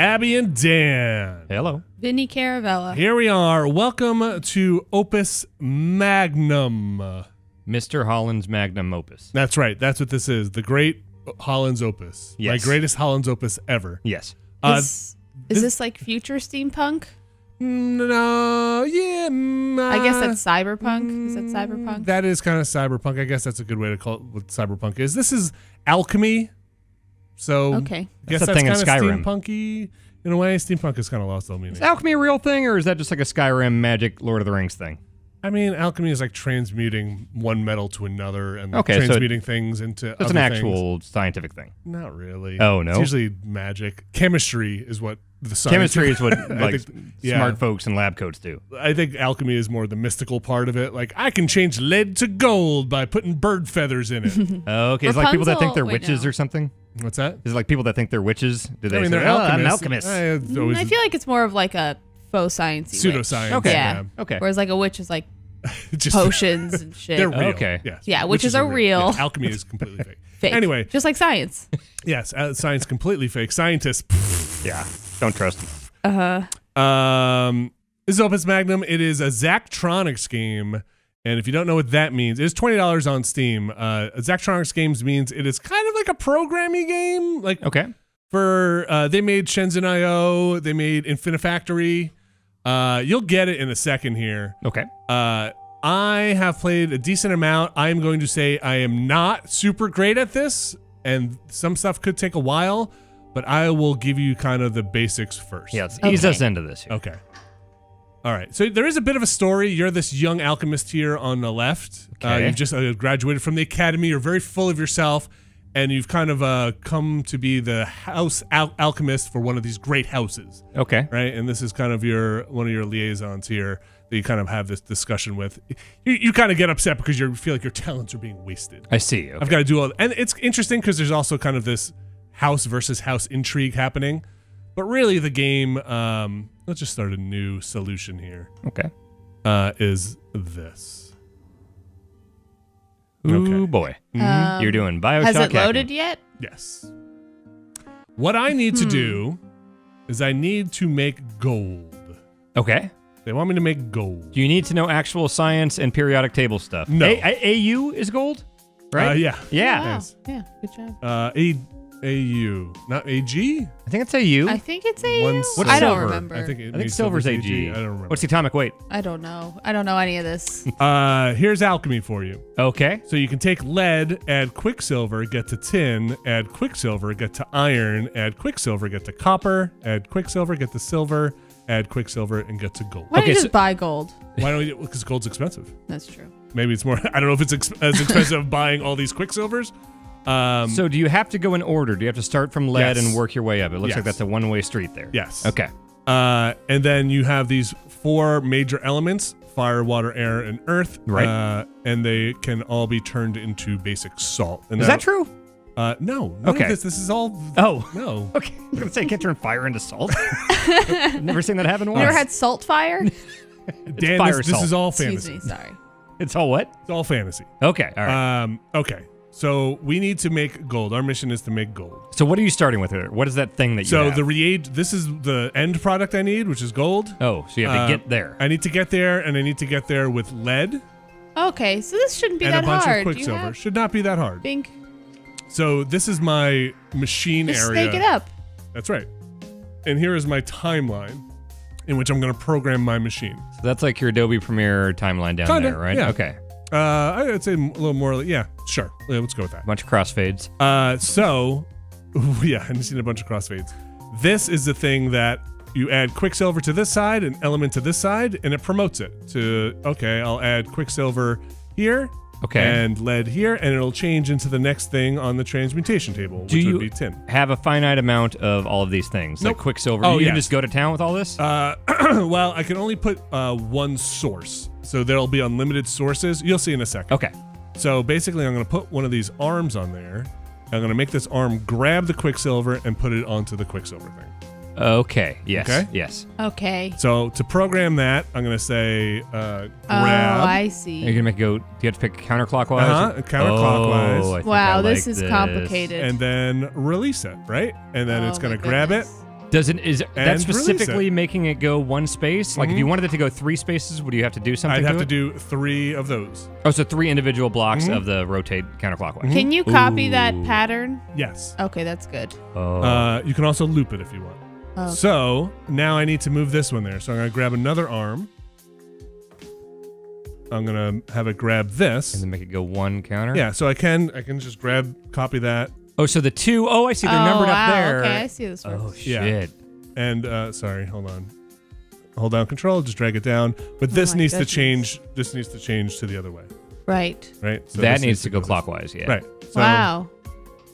Abby and Dan. Hello. Vinny Caravella. Here we are. Welcome to Opus Magnum. Mr. Holland's Magnum Opus. That's right. That's what this is. The great Holland's Opus. Yes. My greatest Holland's Opus ever. Yes. Is this like future steampunk? No, yeah. I guess that's cyberpunk. Is that cyberpunk? That is kind of cyberpunk. I guess that's a good way to call it what cyberpunk is. This is alchemy. So okay. I guess that's that's a thing in kind of Skyrim. Steampunky in a way. Steampunk is kind of lost all meaning. Is alchemy a real thing, or is that just like a Skyrim magic Lord of the Rings thing? I mean, alchemy is like transmuting one metal to another and Okay, transmuting things into It's other an things. actual scientific thing. Not really. Oh, no? It's usually magic. Chemistry is what the science. Chemistry is what like yeah. smart folks in lab coats do. I think alchemy is more the mystical part of it. Like, I can change lead to gold by putting bird feathers in it. Okay, it's like people that think they're Rapunzel- witches wait, no. or something? What's that? Is it like people that think they're witches? Do they I mean, say, they're I'm an alchemists. alchemist? Always I feel like it's more of like a faux science pseudoscience. Okay. Yeah. Okay. Whereas like a witch is like Just- potions and shit. They're real. Okay. Yes. Yeah, witches are real. Yeah, alchemy is completely fake. Fake. Anyway, Just like science. yes, science completely fake. Scientists. Yeah. Don't trust them. This is Opus Magnum. It is a Zachtronics game, and if you don't know what that means, it is $20 on Steam. A Zachtronics games means it is kind of like a programming game. Like Okay. for they made Shenzhen.io, they made Infinifactory. You'll get it in a second here. Okay. I have played a decent amount. I am going to say I am not super great at this, and some stuff could take a while, but I will give you kind of the basics first. Yeah, let's ease Okay. us into this here. Okay. All right. So there is a bit of a story. You're this young alchemist here on the left. Okay. You've just graduated from the academy. You're very full of yourself, and you've kind of come to be the house alchemist for one of these great houses, Okay. right? And this is kind of one of your liaisons here that you kind of have this discussion with. You kind of get upset because you feel like your talents are being wasted. I see. Okay. I've got to do all, and it's interesting because there's also kind of this house versus house intrigue happening. But really, the game, let's just start a new solution here, Okay. is this. Ooh, Okay. boy. You're doing Bioshock Has it hacking. loaded yet? Yes. What I need to do is I need to make gold. Okay. They want me to make gold. Do you need to know actual science and periodic table stuff? No. AU is gold? Right? Yeah. Yeah. Wow. Yes. Yeah, good job. AU, not AG? I think it's AU. I think it's a. One What's I don't silver? remember. I think, I think silver's AG. I don't remember. What's the atomic weight? I don't know. I don't know any of this. Here's alchemy for you. Okay. So you can take lead, add quicksilver, get to tin, add quicksilver, get to iron, add quicksilver, get to copper, add quicksilver, get to silver, add quicksilver, and get to gold. Why don't you Okay, just buy gold? Why don't you? Because gold's expensive. That's true. Maybe it's more. I don't know if it's as expensive buying all these quicksilvers. So do you have to go in order? Do you have to start from lead Yes. and work your way up? It looks Yes. like that's a one-way street there. Yes. Okay. And then you have these 4 major elements: fire, water, air, and earth. Right. And they can all be turned into basic salt. And Is that true? No. None Okay. of this is all. Oh. No. Okay. I was going to say, you can't turn fire into salt. Never seen that happen You once. ever had salt fire? Dan, fire this salt. is all Excuse fantasy. me. Sorry. It's all what? It's all fantasy. Okay. All right. Okay. So we need to make gold. Our mission is to make gold. So what are you starting with here? What is that thing that you So have? the reagent. This is the end product I need, which is gold. Oh, so you have to get there. I need to get there, and I need to get there with lead Okay, so this shouldn't be and that a bunch hard. of Do you quicksilver. have Should not be that hard. think? So this is my machine Just area. snake it up. That's right. And here is my timeline, in which I'm going to program my machine. So that's like your Adobe Premiere timeline down Kinda, there, right? yeah. Okay. I'd say a little more. Yeah, sure. Yeah, let's go with that. A bunch of crossfades. So, yeah, I just need a bunch of crossfades. This is the thing that you add quicksilver to this side, an element to this side, and it promotes it to, okay, I'll add quicksilver here, Okay. and lead here, and it'll change into the next thing on the transmutation table, which would be tin. Have a finite amount of all of these things, Nope. like quicksilver? Oh, you can yes. just go to town with all this? Well, I can only put one source, so there'll be unlimited sources. You'll see in a second. Okay. So basically, I'm going to put one of these arms on there. I'm going to make this arm grab the quicksilver and put it onto the quicksilver thing. Okay. Yes. Okay. Yes. Okay. So to program that, I'm going to say grab. Oh, I see. You're gonna make it go. Do you have to pick counterclockwise? Counterclockwise. Oh, I think Wow, I this like is complicated. and then release it, right? And then Oh it's going to my grab it, goodness. Is that And specifically release it. making it go one space? Like if you wanted it to go 3 spaces, would you have to do something? I'd have to to it? do 3 of those. Oh, so 3 individual blocks of the rotate counterclockwise. Can you copy that Ooh. pattern? Yes. Okay, that's good. Oh. You can also loop it if you want. Oh. So now I need to move this one there. So I'm going to grab another arm. I'm going to have it grab this. And then make it go 1 counter? Yeah, so I can just copy that. Oh, so the 2, oh, I see, they're numbered wow, up there. Okay, I see this works. Oh, Yeah. shit. And sorry, hold on. Hold down Control, just drag it down. But this my needs goodness. to change. This needs to change to the other way, Right. right? So That this needs to go this- clockwise, yeah. Right. So, Wow.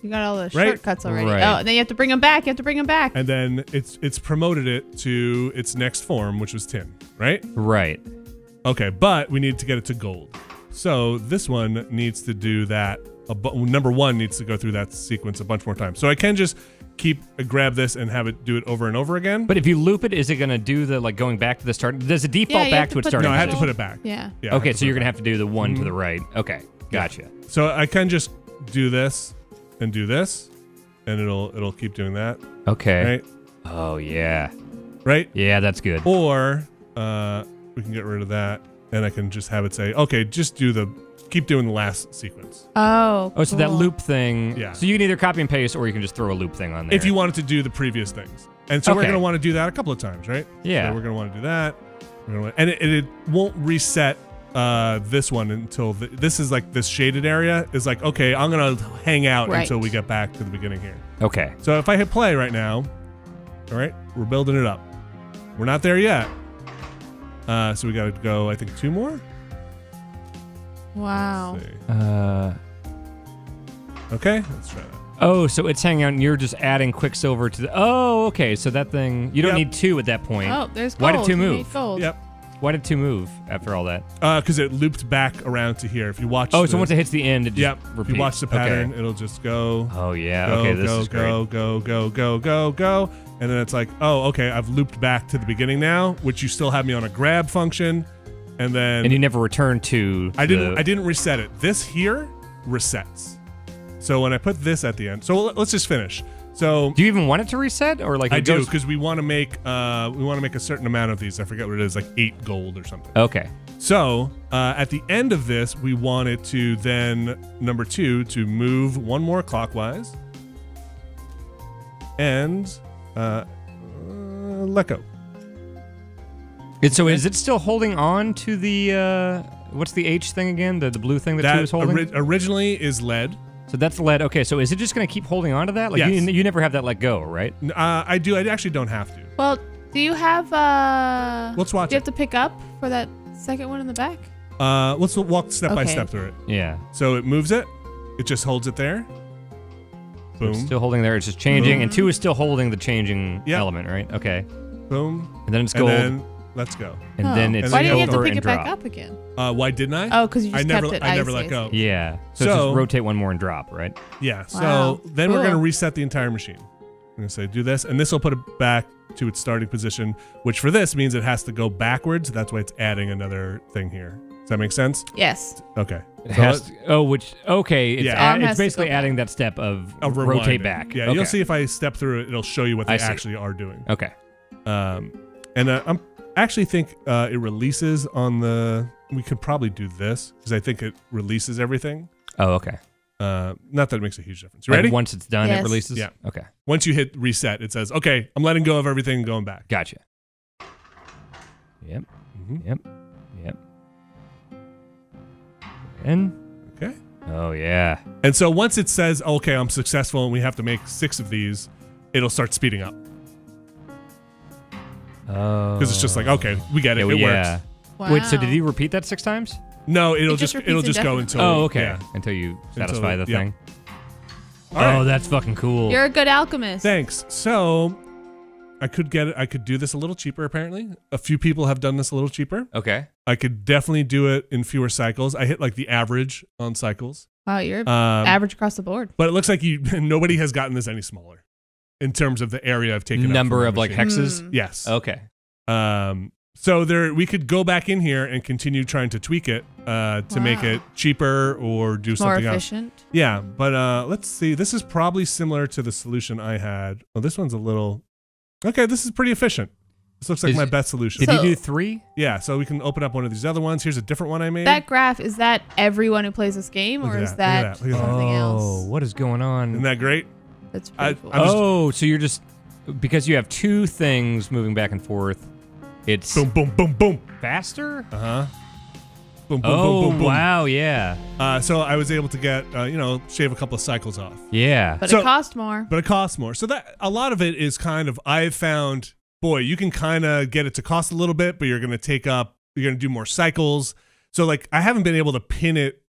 You got all the Right? shortcuts already. Right. Oh, and then you have to bring them back. You have to bring them back. And then it's promoted it to its next form, which was tin, right? Right. Okay, but we need to get it to gold. So this one needs to do that. Number 1 needs to go through that sequence a bunch more times. So I can just grab this and have it do it over and over again. But if you loop it, is it going to do the, like, going back to the start? Does it default you back have to to its put starting No, I have to position? put it back. Yeah. Yeah, I Okay, have to so put you're it going to back. have to do the 1 to the right. Okay, gotcha. So I can just do this and do this, and it'll keep doing that. Okay. Right? Oh, yeah. Right? Yeah, that's good. Or we can get rid of that, and I can just have it say, okay, just keep doing the last sequence. Oh, Oh, so that cool. loop thing. Yeah. So you can either copy and paste, or you can just throw a loop thing on there. If you wanted to do the previous things. And so we're Okay. going to want to do that a couple of times, right? Yeah. So we're going to want to do that. And it won't reset this one until this is like this shaded area is like, okay, I'm going to hang out Right. until we get back to the beginning here. Okay. So if I hit play right now, all right, we're building it up. We're not there yet. So we got to go, I think, 2 more. Wow. Let's see. Okay, let's try that. Oh, so it's hanging out, and you're just adding Quicksilver to the. Oh, okay. So that thing, you don't Yep. need 2 at that point. Oh, there's gold. Why did 2 You move? need gold. Yep. Why did 2 move after all that? Because it looped back around to here. If you watch. Oh, so once it hits the end, it just Yep. repeats. If you watch the pattern, it'll just go. Oh yeah. Go, Okay, this go, is great. go, and then it's like, oh, okay, I've looped back to the beginning now, which you still have me on a grab function, and then And you never return to. I didn't reset it. This here resets. So when I put this at the end, so let's just finish. So Do you even want it to reset, or like I it do goes- because we want to make a certain amount of these. I forget what it is, like 8 gold or something. Okay. So at the end of this, we want it to then number 2 to move 1 more clockwise, and let go. So is it still holding on to the what's the H thing again? The blue thing that 2 is holding. Originally is lead. So that's lead. Okay, so is it just going to keep holding on to that? Like Yes. you never have that let go, right? I do. I actually don't have to. Well, do you have Let's watch Do you it. have to pick up for that second one in the back? Let's walk step by Okay. step through it. Yeah. So it moves it. It just holds it there. Boom. It's still holding there. It's just changing, Boom. and 2 is still holding the changing Yep. element, right? Okay. Boom. And then it's And gold, then let's go. and Oh. then it's Why do you have to over pick and it drop. back up again? Why didn't I? Oh, because you just I never kept it. I never see, let I go. see. Yeah. So, So- just rotate 1 more and drop, right? Yeah. Wow. So then we're Cool. going to reset the entire machine. I'm going to say do this, and this will put it back to its starting position, which for this means it has to go backwards. That's why it's adding another thing here. Does that make sense? Yes. Okay. It So has okay. It's, Yeah. Arm it's has to basically go back. adding that step of of rotate rewinding. back. Yeah, Okay. you'll see if I step through it, it'll show you what I they see. actually are doing. Okay. And I'm actually think it releases on the. We could probably do this because I think it releases everything. Oh, okay. Not that it makes a huge difference. You Like ready? once it's done, Yes. it releases? Yeah. Okay. Once you hit reset, it says, "Okay, I'm letting go of everything and going back." Gotcha. Yep. Mhm. Yep. Yep. And Okay. oh yeah. And so once it says, "Okay, I'm successful," and we have to make 6 of these, it'll start speeding up Oh. because it's just like, "Okay, we get it. Yeah, It yeah. works." Wow. Wait, so did he repeat that 6 times? No, it'll It just just it'll repeats just go indefinitely. until. Oh, okay. Yeah. Until you satisfy Until- the yeah. thing. All right. Oh, that's fucking cool. You're a good alchemist. Thanks. So I could get it. I could do this a little cheaper. Apparently, a few people have done this a little cheaper. Okay. I could definitely do it in fewer cycles. I hit like the average on cycles. Wow, you're Um, average across the board. But it looks like nobody has gotten this any smaller in terms of the area I've taken. up Number from of my like machine. hexes. Mm. Yes. Okay. So we could go back in here and continue trying to tweak it to make Wow. it cheaper or do More something else. efficient. Yeah, but let's see. This is probably similar to the solution I had. Well, this one's a little. Okay, this is pretty efficient. This looks like my best solution. Did you do 3? Yeah, so we can open up one of these other ones. Here's a different one I made. That graph, is that everyone who plays this game, or is that something else? Oh, what is going on? Isn't that great? That's pretty cool. Oh, so you're just, because you have 2 things moving back and forth, it's boom, boom, boom, boom. faster? Uh-huh. Boom, boom, Oh, boom, boom, boom. wow, yeah. So I was able to get, shave a couple of cycles off. Yeah. But it costs more. But it costs more. So that a lot of it is kind of, I've found, boy, you can kind of get it to cost a little bit, but you're going to do more cycles. So like, I haven't been able to pin it,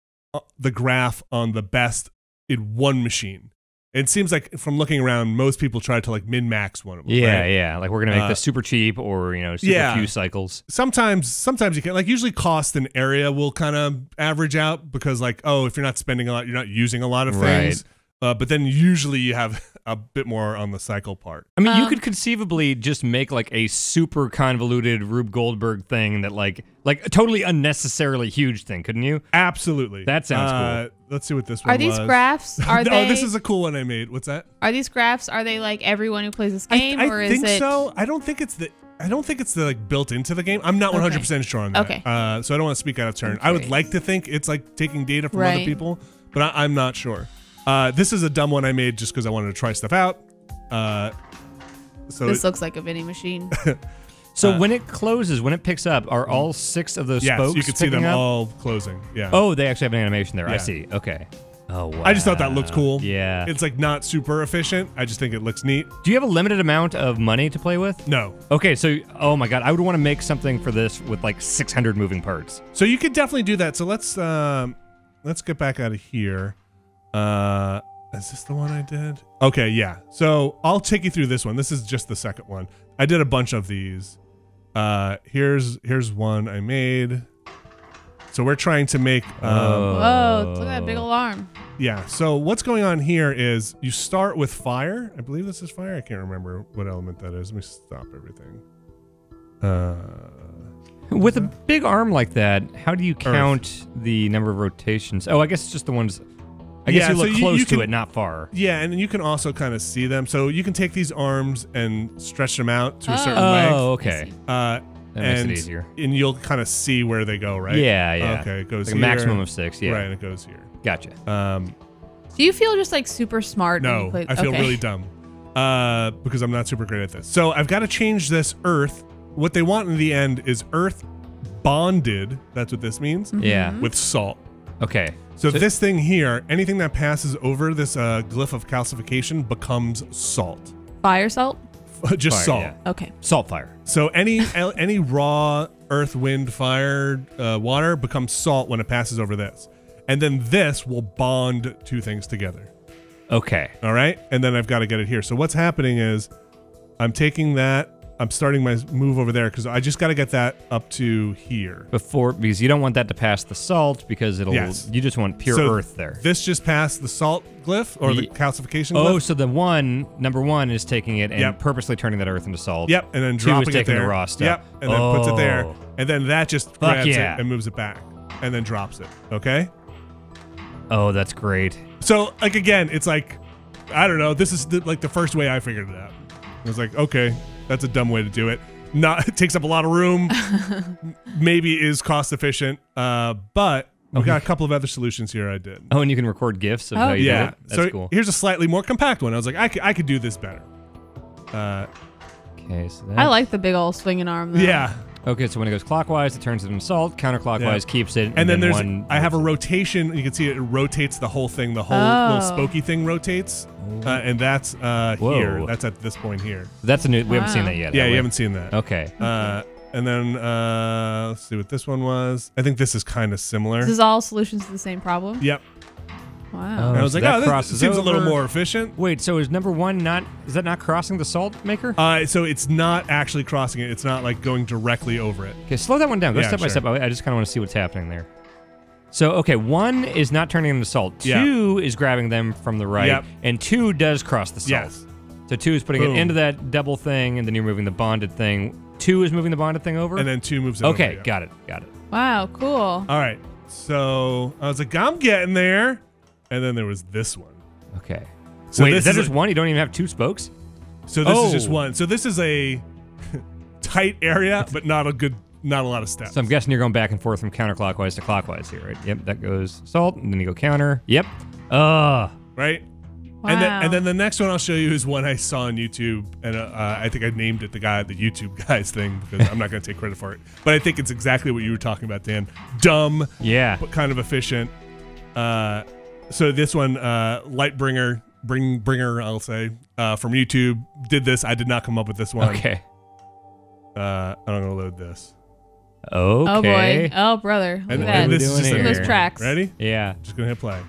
the graph on the best in one machine. It seems like from looking around, most people try to like min-max one of them. Yeah, right? yeah. Like we're going to make this super cheap or, super few cycles. Sometimes you can, like usually cost and area will kind of average out because like, oh, if you're not spending a lot, you're not using a lot of things. But then usually you have a bit more on the cycle part. I mean, you could conceivably just make like a super convoluted Rube Goldberg thing that like a totally unnecessarily huge thing, couldn't you? Absolutely. That sounds cool. Let's see what this one was. Are these graphs? Are they? Oh, this is a cool one I made. What's that? Are these graphs? Are they like everyone who plays this game, or is it? I think so. I don't think it's the like built into the game. I'm not 100% sure on that. Okay. So I don't want to speak out of turn. I would like to think it's like taking data from other people, but I'm not sure. This is a dumb one I made just because I wanted to try stuff out. So this looks like a vending machine. So when it closes, when it picks up, are all 6 of those spokes you can see them up? all closing. Yeah. Oh, they actually have an animation there. I Yeah. see. Okay. Oh, wow. I just thought that looked cool. Yeah. It's like not super efficient. I just think it looks neat. Do you have a limited amount of money to play with? No. Okay, so, oh my god, I would want to make something for this with like 600 moving parts. So you could definitely do that. So let's get back out of here. Is this the one I did? Okay, yeah. So I'll take you through this one. This is just the second one. I did a bunch of these. Here's one I made. So we're trying to make. Whoa! Look at that big alarm. Yeah. So what's going on here is you start with fire. I believe this is fire. I can't remember what element that is. Let me stop everything. With a big arm like that, how do you count the number of rotations? Oh, I guess it's just the ones. I guess you look close to it, not far. Yeah, and you can also kind of see them. So you can take these arms and stretch them out to a certain length. length. Oh, okay. That makes it easier. And you'll kind of see where they go, right? Yeah, yeah. Okay, it goes like here. a maximum of 6, yeah. Right, and it goes here. Gotcha. Do you feel just like super smart? when you No, play? I feel really dumb because I'm not super great at this. So I've got to change this Earth. What they want in the end is Earth bonded. That's what this means. Yeah. With salt. Okay. So this thing here, anything that passes over this glyph of calcification becomes salt. Fire salt. Just Fire, salt. yeah. Okay. Salt fire. So any raw earth, wind, fire, water becomes salt when it passes over this. And then this will bond 2 things together. Okay. All right? And then I've got to get it here. So what's happening is I'm taking that, I'm starting my move over there because I just got to get that up to here. Because you don't want that to pass the salt because it'll. Yes. You just want pure earth there. This just passed the salt glyph or the calcification glyph. Oh, so the number one is taking it and purposely turning that earth into salt. Yep, and then 2 dropping is taking it there. the raw stuff. Yep, and then puts it there. And then that just grabs it and moves it back and then drops it. Okay? Oh, that's great. So, like, again, it's like, I don't know. This is like the first way I figured it out. I was like, okay, that's a dumb way to do it. It takes up a lot of room. Maybe is cost efficient. But we got a couple of other solutions here I did. Oh, and you can record GIFs of how you do it? That's so cool. Here's a slightly more compact one. I was like, I could do this better. Okay, so I like the big old swinging arm, though. Yeah. Okay, so when it goes clockwise, it turns it into salt. Counterclockwise keeps it. And then there's, one I have a rotation. You can see it rotates the whole thing. The whole little spokey thing rotates. And that's here. That's at this point here. That's a new, we haven't seen that yet. Yeah, you haven't seen that. Okay. And then let's see what this one was. I think this is kind of similar. This is all solutions to the same problem? Yep. Wow. And I was so like, that this crosses seems a little over. more efficient. Wait, so is number one is that not crossing the salt maker? So it's not actually crossing it. It's not like going directly over it. Okay, slow that one down. Go Yeah, step by sure. step. I just kind of want to see what's happening there. So, okay, 1 is not turning them to salt. 2 Yeah. is grabbing them from the right. Yep. And 2 does cross the salt. Yes. So 2 is putting it into that double thing, and then you're moving the bonded thing. 2 is moving the bonded thing over? And then 2 moves it okay, over. Yeah. got it. Wow, cool. All right. So I was like, I'm getting there. And then there was this one. Okay. So Wait, this is that is just one? You don't even have 2 spokes? So this is just one. So this is a tight area, but not a lot of steps. So I'm guessing you're going back and forth from counterclockwise to clockwise here, right? Yep, that goes salt, and then you go counter. Yep. Right? Wow. And then the next one I'll show you is one I saw on YouTube, and I think I named it the YouTube guys thing because I'm not going to take credit for it. But I think it's exactly what you were talking about, Dan. Dumb, but kind of efficient. So this one, Lightbringer, bringer, I'll say, from YouTube, did this. I did not come up with this one. Okay. I'm going to load this. Okay. Oh boy. Oh brother. Look at that. This is just those tracks. Ready? Yeah. Just going to hit play.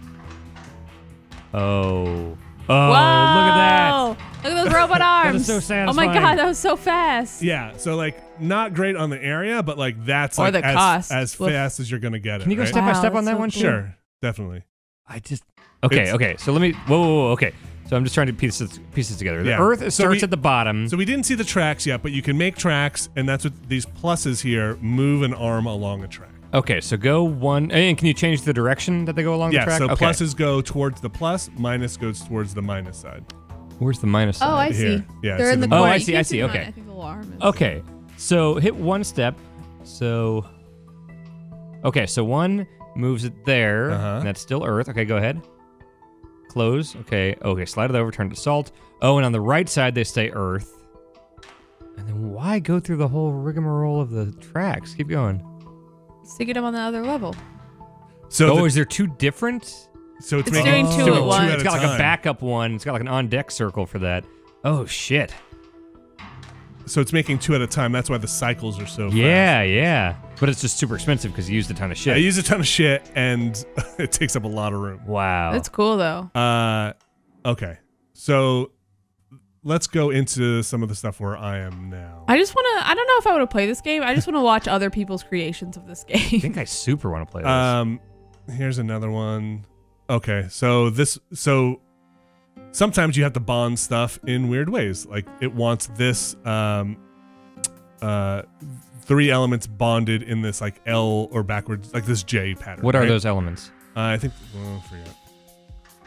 Oh. Oh, Whoa! look at that. Look at those robot arms. That is so satisfying. Oh my god, that was so fast. Yeah, so like not great on the area, but like that's or like the cost. as fast as you're gonna get it. Can you go right? step by step on that so one? cool. Sure, definitely. Okay. So let me. Whoa. Okay. So I'm just trying to piece pieces together. The Earth starts at the bottom. So we didn't see the tracks yet, but you can make tracks, and that's what these pluses here move an arm along a track. Okay, so go one, and can you change the direction that they go along the track? Yeah, so pluses go towards the plus, minus goes towards the minus side. Where's the minus side? Oh, I see. Here. Yeah, They're in the Oh, corner. I You see, can't I see, them on okay. it. I think the little arm is. Okay, so hit one step. So, okay, so one moves it there, and that's still Earth. Okay, go ahead. Close. Okay, slide it over, turn to salt. Oh, and on the right side, they stay Earth. And then why go through the whole rigmarole of the tracks? Keep going. Stick it up on the other level. So is there two different? So it's doing two at once. It's got like a backup one. It's got like an on-deck circle for that. Oh, shit. So it's making two at a time. That's why the cycles are so fast. Yeah. But it's just super expensive because you used a ton of shit. I use a ton of shit, and it takes up a lot of room. Wow. That's cool though. Okay. So let's go into some of the stuff where I am now. I just want to. I don't know if I want to play this game. I just want to watch other people's creations of this I game. think I super want to play this. Here's another one. Okay, so sometimes you have to bond stuff in weird ways. Like it wants this three elements bonded in this like L or backwards, like this J pattern. What are those elements? I think I forget.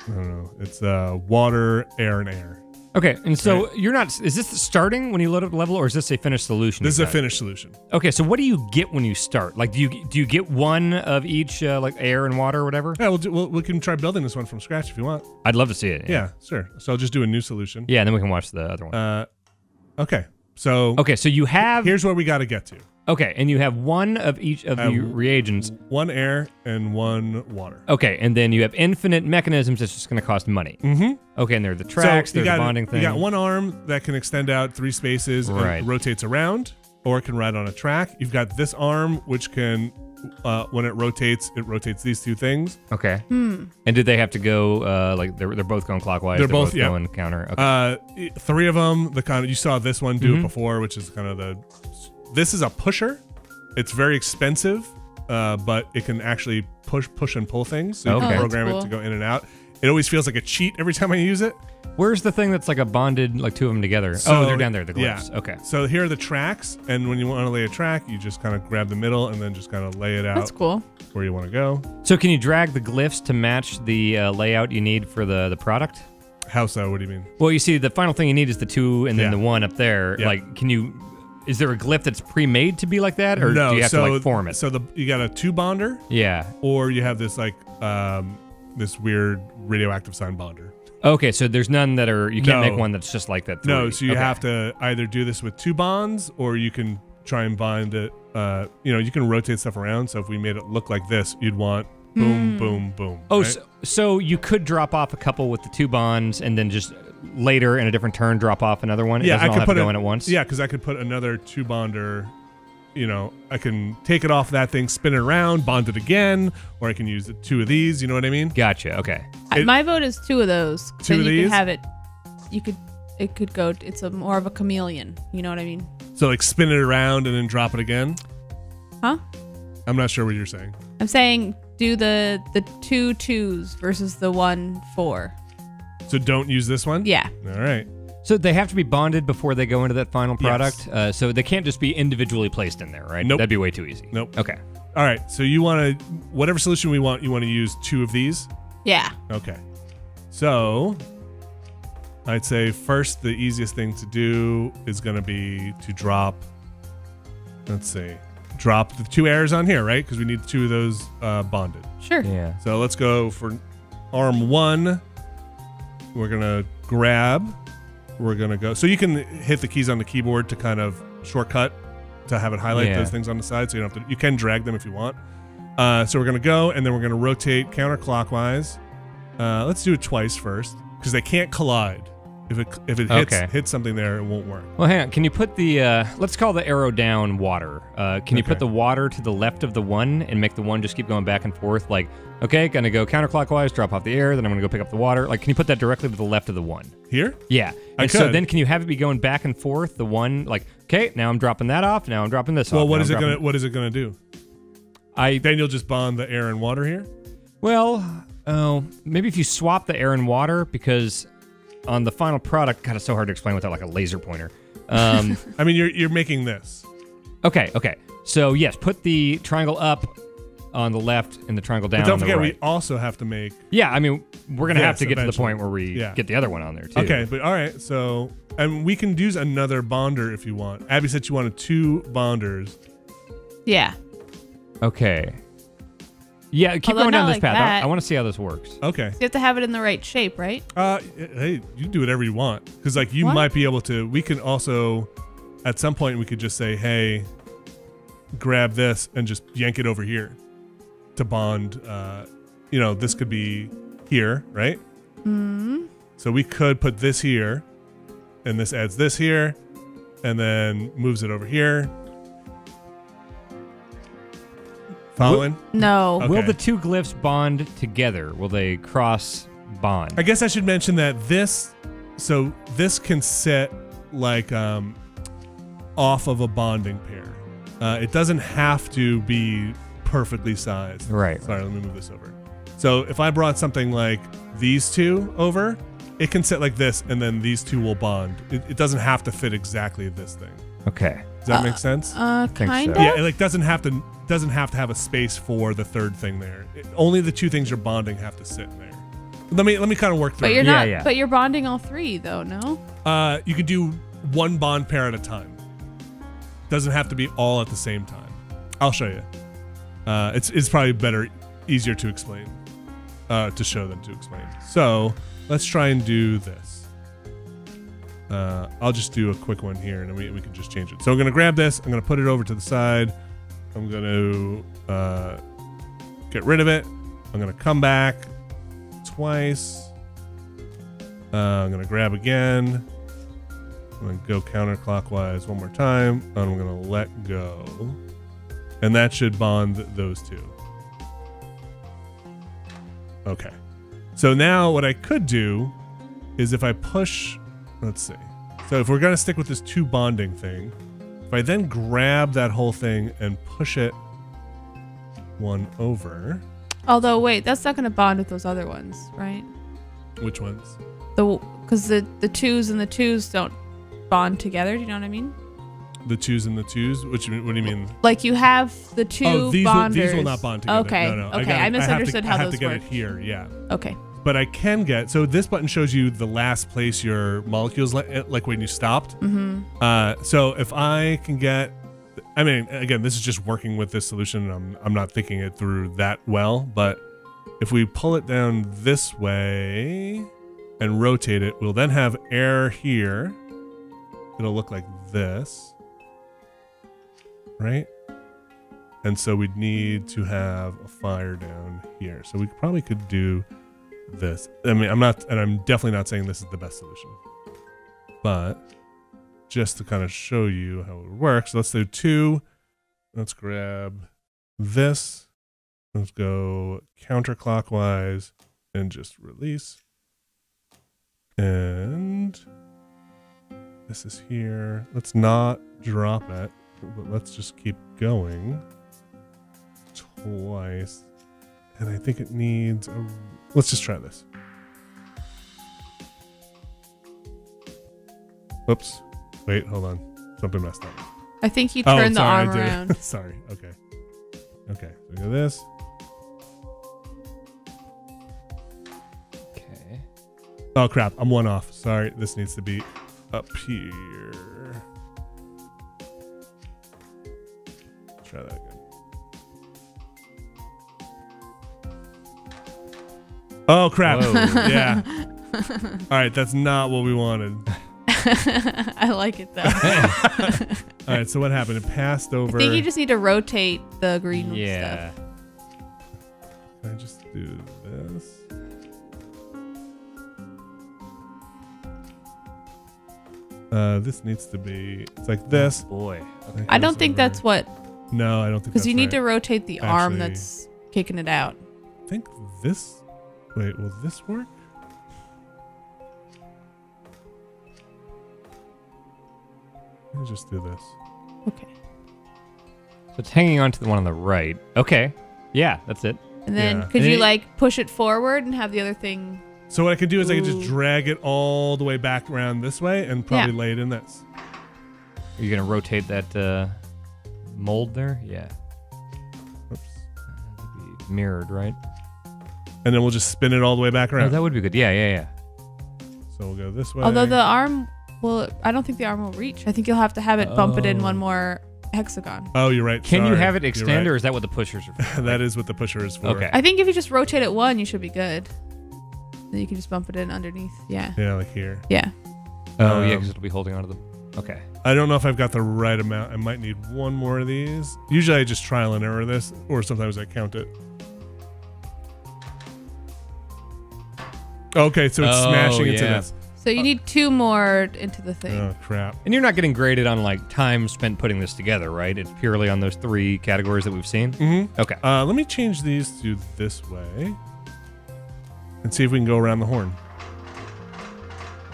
I don't know. It's water, air, and air. Okay, and so you're not. Is this starting when you load up the level, or is this a finished solution? This is a finished solution. Okay, so what do you get when you start? Like, do you get one of each, like air and water or whatever? Yeah, we can try building this one from scratch if you want. I'd love to see it. Yeah, sure. So I'll just do a new solution. Yeah, and then we can watch the other one. Okay. So you have. Here's where we got to get to. Okay, and you have one of each of the reagents. One air and one water. Okay, and then you have infinite mechanisms that's just going to cost money. Mm-hmm. Okay, and there are the tracks, there's the bonding thing. You got one arm that can extend out 3 spaces and rotates around, or it can ride on a track. You've got this arm, which can, when it rotates these two things. Okay. And did they have to go, like, they're both going clockwise? They're both going counter? Okay. 3 of them, the kind of, you saw this one do it before, which is kind of this is a pusher. It's very expensive, but it can actually push and pull things. So you can program it to go in and out. It always feels like a cheat every time I use it. Where's the thing that's like a bonded, like 2 of them together? So, they're down there, the glyphs. Yeah. Okay. So here are the tracks, and when you want to lay a track, you just kind of grab the middle and then just kind of lay it out. That's cool. Where you want to go. So can you drag the glyphs to match the layout you need for the product? How so? What do you mean? Well, you see, the final thing you need is the 2 and then the 1 up there. Yeah. Like, can you... Is there a glyph that's pre-made to be like that, or no, do you have to like form it? So you got a 2 bonder, or you have this like this weird radioactive sign bonder. Okay, so there's none that are you can't make one that's just like that. 3. No, so you have to either do this with 2 bonds, or you can try and bind it. You can rotate stuff around. So if we made it look like this, you'd want boom, boom, boom. Oh, right? so you could drop off a couple with the 2 bonds, and then just later in a different turn drop off another one. Yeah, I could put go in at once. Yeah, because I could put another 2 bonder. I can take it off that thing, spin it around, bond it again, or I can use 2 of these. You know what I mean? Gotcha. Okay. My vote is 2 of those. 2 then of you these. Could have it. It could go. It's more of a chameleon. You know what I mean? So like spin it around and then drop it again. Huh? I'm not sure what you're saying. I'm saying do the 2 2s versus the 1 4. So don't use this one? Yeah. All right. So they have to be bonded before they go into that final product? Yes. So they can't just be individually placed in there, right? Nope. That'd be way too easy. Nope. Okay. All right. So you want to, whatever solution you want to use 2 of these? Yeah. Okay. So, I'd say first the easiest thing to do is going to be to drop, let's see, drop the 2 airs on here, right? Because we need 2 of those bonded. Sure. Yeah. So let's go for arm 1. We're going to grab. We're going to go. So you can hit the keys on the keyboard to kind of shortcut to have it highlight those things on the side. So you don't have to, you can drag them if you want. So we're going to go, and then we're going to rotate counterclockwise. Let's do it twice first, because they can't collide. If it hits something there, it won't work. Well, hang on. Can you put the, let's call the arrow down water. Can you put the water to the left of the 1 and make the 1 just keep going back and forth? Like, okay, gonna go counterclockwise, drop off the air, then I'm gonna go pick up the water. Like, can you put that directly to the left of the 1? Here? Yeah. And so then can you have it be going back and forth, the 1, like, okay, now I'm dropping that off, now I'm dropping this off. Well, what is it gonna do? Then you'll just bond the air and water here? Well, maybe if you swap the air and water, because on the final product, God, it's so hard to explain without like a laser pointer. I mean, you're making this. Okay. So yes, put the triangle up on the left and the triangle down. But don't on the forget, right. we also have to make. Yeah, I mean, we're gonna have to get eventually to the point where we get the other one on there too. Okay, but all right. So, and we can use another bonder if you want. Abby said she wanted 2 bonders. Yeah. Okay. Yeah, keep Although going down not this like path. that. I want to see how this works. Okay. So you have to have it in the right shape, right? Hey, you can do whatever you want, because like you might be able to. We can also, at some point, we could just say, "Hey, grab this and just yank it over here to bond." This could be here, right? Mm-hmm. So we could put this here, and this adds this here, and then moves it over here. Following? No. Okay. Will the 2 glyphs bond together? Will they cross bond? I guess I should mention that this can sit like off of a bonding pair. It doesn't have to be perfectly sized. Right. Sorry, let me move this over. So if I brought something like these 2 over, it can sit like this, and then these 2 will bond. It doesn't have to fit exactly this thing. Okay. Does that make sense? Kind of. Yeah, it like doesn't have to have a space for the 3rd thing there. Only the 2 things you're bonding have to sit there. Let me kind of work through. But you're it. not. Yeah. But you're bonding all 3, though. No. You can do 1 bond pair at a time. Doesn't have to be all at the same time. I'll show you. It's probably easier to explain, to show than to explain. So let's try and do this. I'll just do a quick one here, and then we can just change it. So I'm gonna grab this. I'm gonna put it over to the side. I'm gonna get rid of it. I'm gonna come back twice. I'm gonna grab again. I'm gonna go counterclockwise one more time. And I'm gonna let go, and that should bond those 2. Okay. So now what I could do is if I push, let's see. So if we're gonna stick with this 2 bonding thing, if I then grab that whole thing and push it 1 over. Although, wait, that's not going to bond with those other ones, right? Which ones? Because the 2s and the 2s don't bond together. Do you know what I mean? The 2s and the 2s? What do you mean? Like you have the 2 these bonders. These will not bond together. Okay. No. Okay. I misunderstood how those work. I have to get work. it here, yeah. Okay. But I can get, so this button shows you the last place your molecules, like when you stopped. Mm-hmm. So if I can get, I mean, again, this is just working with this solution. I'm not thinking it through that well, but if we pull it down this way and rotate it, we'll then have air here. It'll look like this, right? And so we'd need to have a fire down here. So we probably could do this. I mean, I'm definitely not saying this is the best solution, but just to kind of show you how it works, let's do 2. Let's grab this. Let's go counterclockwise and just release. And this is here. Let's not drop it, but let's just keep going twice. And I think it needs a... Let's just try this. Whoops. Wait, hold on. Something messed up. I think you turned the sorry, arm around. Sorry. Okay. Okay. So we do this. Okay. Oh crap! I'm one off. Sorry, this needs to be up here. Try that again. Oh crap! Yeah. All right, that's not what we wanted. I like it though. All right, so what happened? It passed over. I think you just need to rotate the green stuff. Yeah. Can I just do this? This needs to be. It's like this. Boy. Okay. I don't think that's what. No, I don't think. Because you need right. to rotate the arm Actually, that's kicking it out. I think this. Wait, will this work? Let me just do this. Okay. So it's hanging on to the one on the right. Okay. Yeah, that's it. And then Yeah. could And you it- like push it forward and have the other thing? So what I can do is I can just Ooh. drag it all the way back around this way and probably lay it in this. Are you going to rotate that mold there? Yeah. Oops. That'd be mirrored, right? And then we'll just spin it all the way back Oh, around. that would be good. Yeah, yeah, yeah. So we'll go this way. Although the arm will, I don't think the arm will reach. I think you'll have to have it bump it in one more hexagon. Oh, you're right. Can you Sorry. have it You're extend, or right. is that what the pushers are for? That is what the pusher is for. Okay. I think if you just rotate it one, you should be good. Then you can just bump it in underneath. Yeah. Yeah, like here. Yeah. Oh, yeah, Um, because it'll be holding onto them. Okay. I don't know if I've got the right amount. I might need one more of these. Usually I just trial and error this, or sometimes I count it. Okay, so it's Oh, smashing into yeah. this. So you need two more into the thing. Oh, crap. And you're not getting graded on like time spent putting this together, right? It's purely on those 3 categories that we've seen. Mm-hmm. Okay. Let me change these to this way and see if we can go around the horn.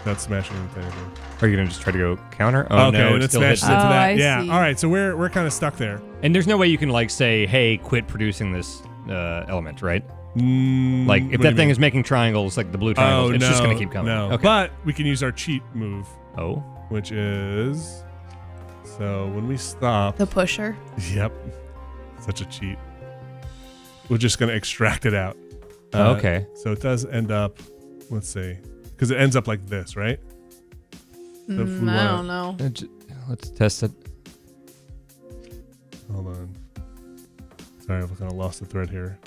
That's smashing into anything. Are you gonna just try to go counter? Oh okay, no, and it's it still smashes hitting. into Oh, that. I Yeah. see. All right, so we're kind of stuck there. And there's no way you can like say, "Hey, quit producing this element," right? Mm, Like what if do that you thing mean? is making triangles, like the blue triangles, Oh, it's no, just gonna keep coming. No, Okay. but we can use our cheat move, Oh. which is so when we stop. The pusher. Yep, such a cheat. We're just gonna extract it out. Okay. So it does end up. Let's see, because it ends up like this, right? So if we I wanna- don't know. Let's test it. Hold on. Sorry, I've kind of lost the thread here.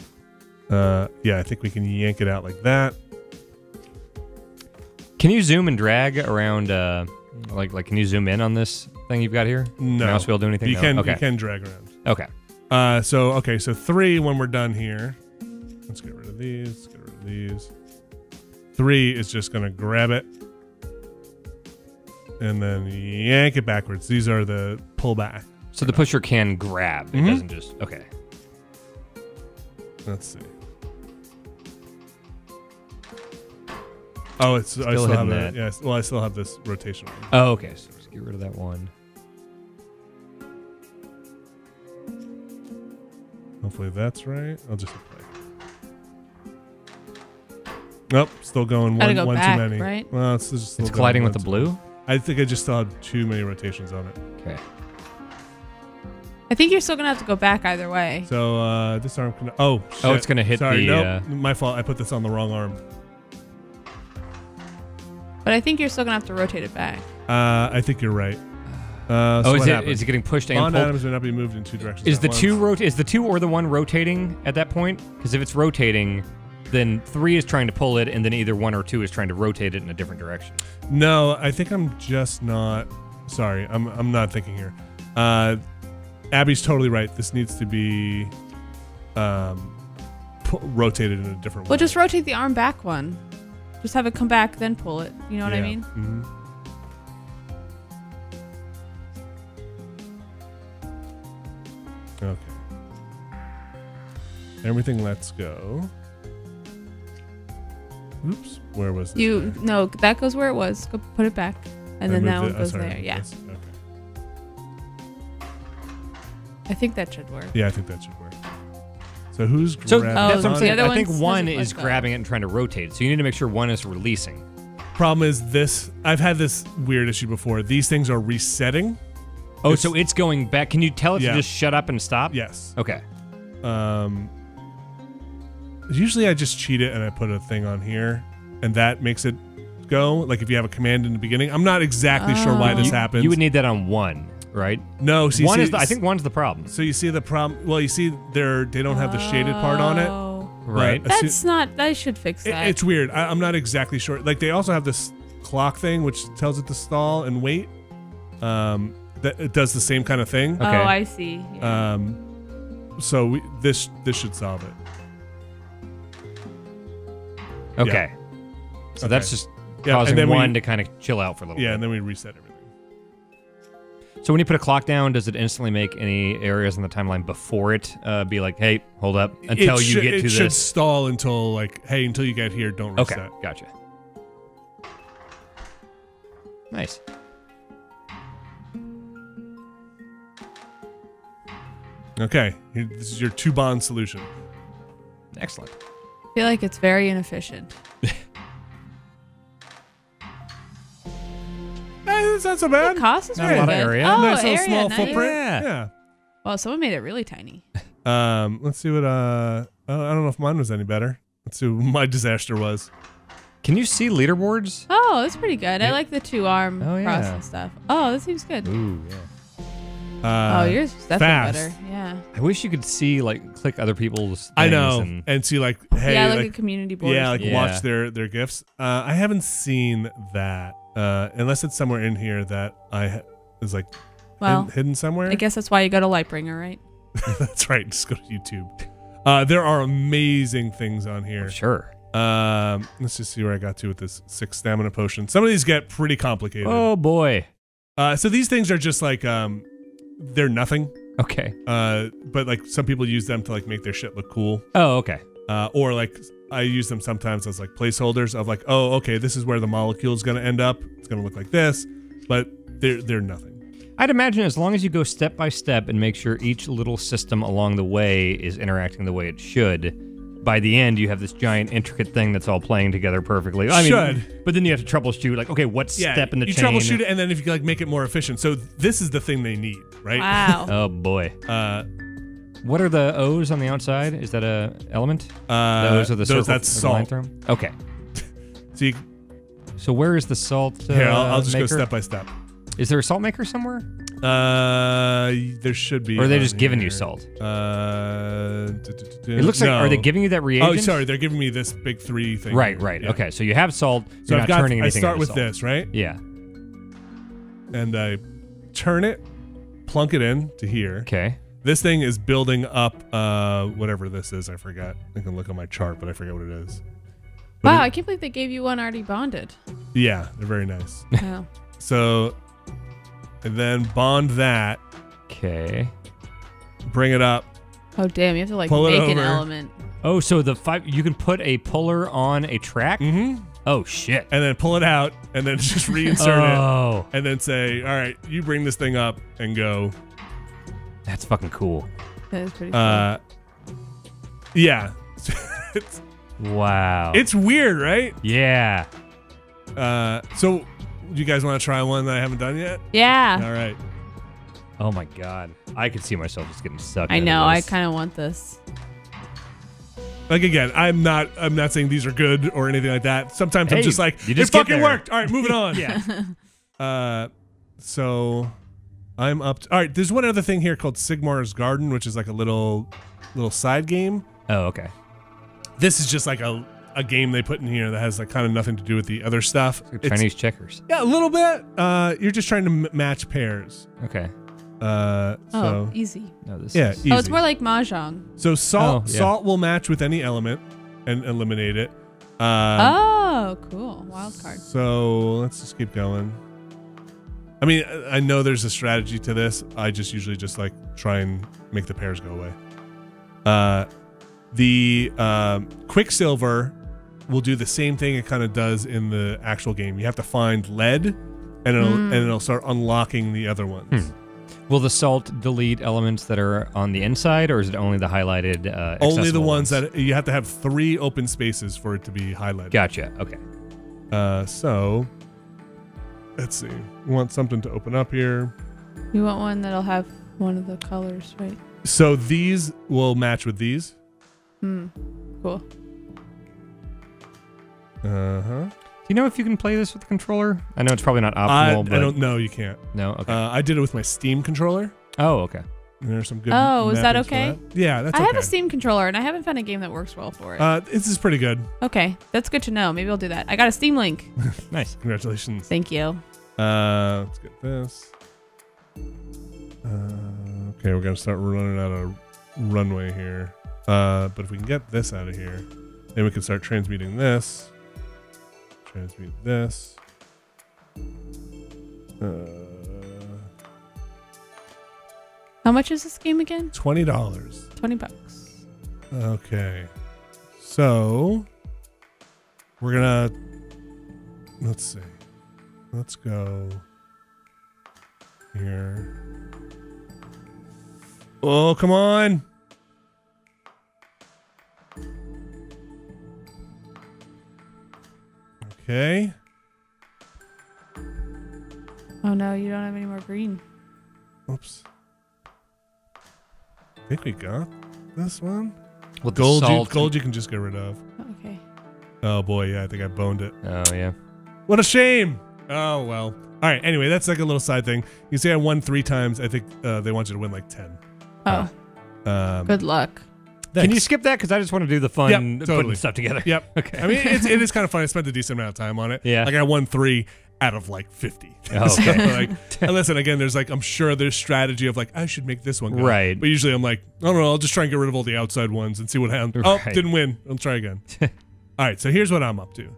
Yeah, I think we can yank it out like that. Can you zoom and drag around? Like, can you zoom in on this thing you've got here? No. Mouse wheel do anything? You No? can Okay. you can drag around. Okay. So 3 when we're done here. Let's get rid of these. Let's get rid of these. 3 is just gonna grab it and then yank it backwards. These are the pull back. So the pusher can grab. It Mhm. doesn't just. Okay. Let's see. Oh, it's I Still still have hitting it. that. Yes. Well, I still have this rotation one. Oh, okay. So just get rid of that one. Hopefully that's right. I'll just play. Nope, still going Gotta one, go one back, too many. right? Well, it's just still It's going colliding with one the too blue. many. I think I just still have too many rotations on it. Okay. I think you're still gonna have to go back either way. So this arm can. Oh, shit. Oh, it's gonna hit Sorry, the, nope, my fault. I put this on the wrong arm. But I think you're still gonna have to rotate it back. I think you're right. So Oh, what is it happens? getting pushed and Bond pulled? atoms may not be moved in 2 directions. Is at the once. is the 2 or the 1 rotating at that point? Because if it's rotating, then 3 is trying to pull it, and then either 1 or 2 is trying to rotate it in a different direction. No, I think I'm just not. Sorry, I'm not thinking here. Abby's totally right. This needs to be rotated in a different way. Well, just rotate the arm back one. Just have it come back, then pull it. You know what I Yeah. mean? Mhm. Okay. Everything lets go. Oops. Where was this? You guy? no, that goes where it was. Go put it back, and I then moved that one it- oh, goes sorry, there. Yeah, this- Okay. I think that should work. Yeah, I think that should work. So who's So grabbing that's what I'm the saying. other I think one's 1 doesn't is let go. grabbing it and trying to rotate. So you need to make sure 1 is releasing. Problem is this. I've had this weird issue before. These things are resetting. Oh, It's- so it's going back. Can you tell it Yeah. to just shut up and stop? Yes. Okay. Usually I just cheat it and I put a thing on here, and that makes it go. Like if you have a command in the beginning. I'm not exactly sure why this happens. You would need that on 1, right? No, so I think 1's the problem. So you see the problem. Well, you see they don't have the shaded part on it. Right. That's not. I should fix that. It's weird. I'm not exactly sure. Like they also have this clock thing which tells it to stall and wait. That it does the same kind of thing. Okay. Oh, I see. Yeah. So this should solve it. Okay. So that's just and causing then 1 to kind of chill out for a little bit. Yeah, and then we reset everything. So when you put a clock down, does it instantly make any areas in the timeline before it be like, hey, hold up until you get to this? It should stall until like, hey, until you get here, don't reset. Okay, gotcha. Nice. Okay, this is your 2-bond solution. Excellent. I feel like it's very inefficient. It's not so bad. The cost is Not a very lot of good. area. Oh, Nice little area, small nice. footprint. Yeah. Yeah. Well, someone made it really tiny. Let's see what I don't know if mine was any better. Let's see what my disaster was. Can you see leaderboards? Oh, that's pretty good. I like the 2-arm Oh, cross yeah. and stuff. Oh, that seems good. Ooh, yeah. Oh, yours is definitely fast. better. Yeah. I wish you could see, like, click other people's things. I know, And, and see like, hey, Yeah, like a community board. yeah, like Yeah. watch their gifts. I haven't seen that unless it's somewhere in here that is like Well, hidden somewhere. I guess that's why you go to Lightbringer, right? That's right. Just go to YouTube. There are amazing things on here. sure. Let's just see where I got to with this 6 stamina potion. Some of these get pretty complicated. Oh, boy. So these things are just like they're nothing. Okay. But like some people use them to like make their shit look cool. Oh, okay. Or like I use them sometimes as like placeholders of like, oh, okay, this is where the molecule is going to end up. It's going to look like this, but they're nothing. I'd imagine as long as you go step by step and make sure each little system along the way is interacting the way it should, by the end you have this giant intricate thing that's all playing together perfectly. I mean, but then you have to troubleshoot, like, okay, what step in the chain? You troubleshoot it, and then if you like make it more efficient. So this is the thing they need, right? Wow. Oh boy. What are the O's on the outside? Is that a element? The O's are the circle. That's or the line salt. through 'em? Okay. So where is the salt? here, I'll just maker? go step by step. Is there a salt maker somewhere? There should be. Or are they just on giving here. you salt? It It looks like, are they giving you that reagent? Oh, sorry, they're giving me this big 3 thing. Right, here. right. Yeah. Okay, so you have salt. So You're I've not got. turning I anything start into with salt. this, right? Yeah. And I turn it, plunk it in to here. Okay. This thing is building up whatever this is. I forgot. I can look on my chart, but I forget what it is. But Wow, I can't believe they gave you one already bonded. yeah, they're very nice. Wow. So, and then bond that, Okay. bring it up. Oh, damn. You have to like Pull it make an over. element. Oh, so you can put a puller on a track? Mm-hmm. Oh, shit. And then pull it out, and then just reinsert Oh, it, and then say, "All right, you bring this thing up and go." that's fucking cool. That is pretty cool. Yeah, Wow. it's weird, right? Yeah. So, do you guys want to try one that I haven't done yet? Yeah. All right. Oh my god. I could see myself just getting sucked. I into know. I this. kind of want this. Like again, I'm not saying these are good or anything like that. Sometimes I'm Hey, just like, you it just get fucking there." worked. All right, moving on. Yeah. So I'm up to, all right, there's one other thing here called Sigmar's Garden, which is like a little side game. Oh, okay. This is just like a game they put in here that has like kind of nothing to do with the other stuff. Chinese checkers. Yeah, a little bit. You're just trying to match pairs. Okay. So easy. No, this yeah, is... easy. Oh, it's more like mahjong. So salt Oh, yeah. salt will match with any element and eliminate it. Oh, cool. Wild card. So let's just keep going. I mean, I know there's a strategy to this. I just usually just like try and make the pairs go away. The Quicksilver will do the same thing it kind of does in the actual game. You have to find lead, and it'll start unlocking the other ones. Will the salt delete elements that are on the inside, or is it only the highlighted Only the accessible ones that you have to have 3 open spaces for it to be highlighted. Gotcha. Okay. So let's see. We want something to open up here. You want one that'll have one of the colors, right? So these will match with these. Cool. Uh-huh. you know if you can play this with the controller? I know it's probably not optimal. But I don't know. You can't. No. Okay. I did it with my Steam controller. Oh, okay. And there's some good. Oh, is that mappings for okay? that. Yeah, that's I okay. have a Steam controller and I haven't found a game that works well for it. This is pretty good. Okay, that's good to know. Maybe I'll do that. I got a Steam link. Nice. Congratulations. Thank you. Let's get this. Okay, we're gonna start running out of runway here. But if we can get this out of here, then we can start transmuting this. Transmute this. How much is this game again? $20. $20. Okay. So we're gonna let's see. Let's go here. Oh, come on. Okay. Oh no, you don't have any more green. Oops. I think we got this one. With the Gold, salt. gold you can just get rid of. Okay. Oh boy, yeah, I think I boned it. Oh yeah. What a shame. Oh well. All right. Anyway, that's like a little side thing. You say I won 3 times. I think they want you to win like 10. Oh. Good luck. Can you skip that? Because I just want to do the fun Yep, totally. putting stuff together. Yep. Okay. I mean, it is kind of fun. I spent a decent amount of time on it. Yeah. Like I won 3 out of like 50. Oh, So, okay. like, and listen, again, there's like, I'm sure there's strategy of like, I should make this one go. Right. But usually I'm like, oh no, I'll just try and get rid of all the outside ones and see what happens. Oh, Right. didn't win. I'll try again. All right. So here's what I'm up to.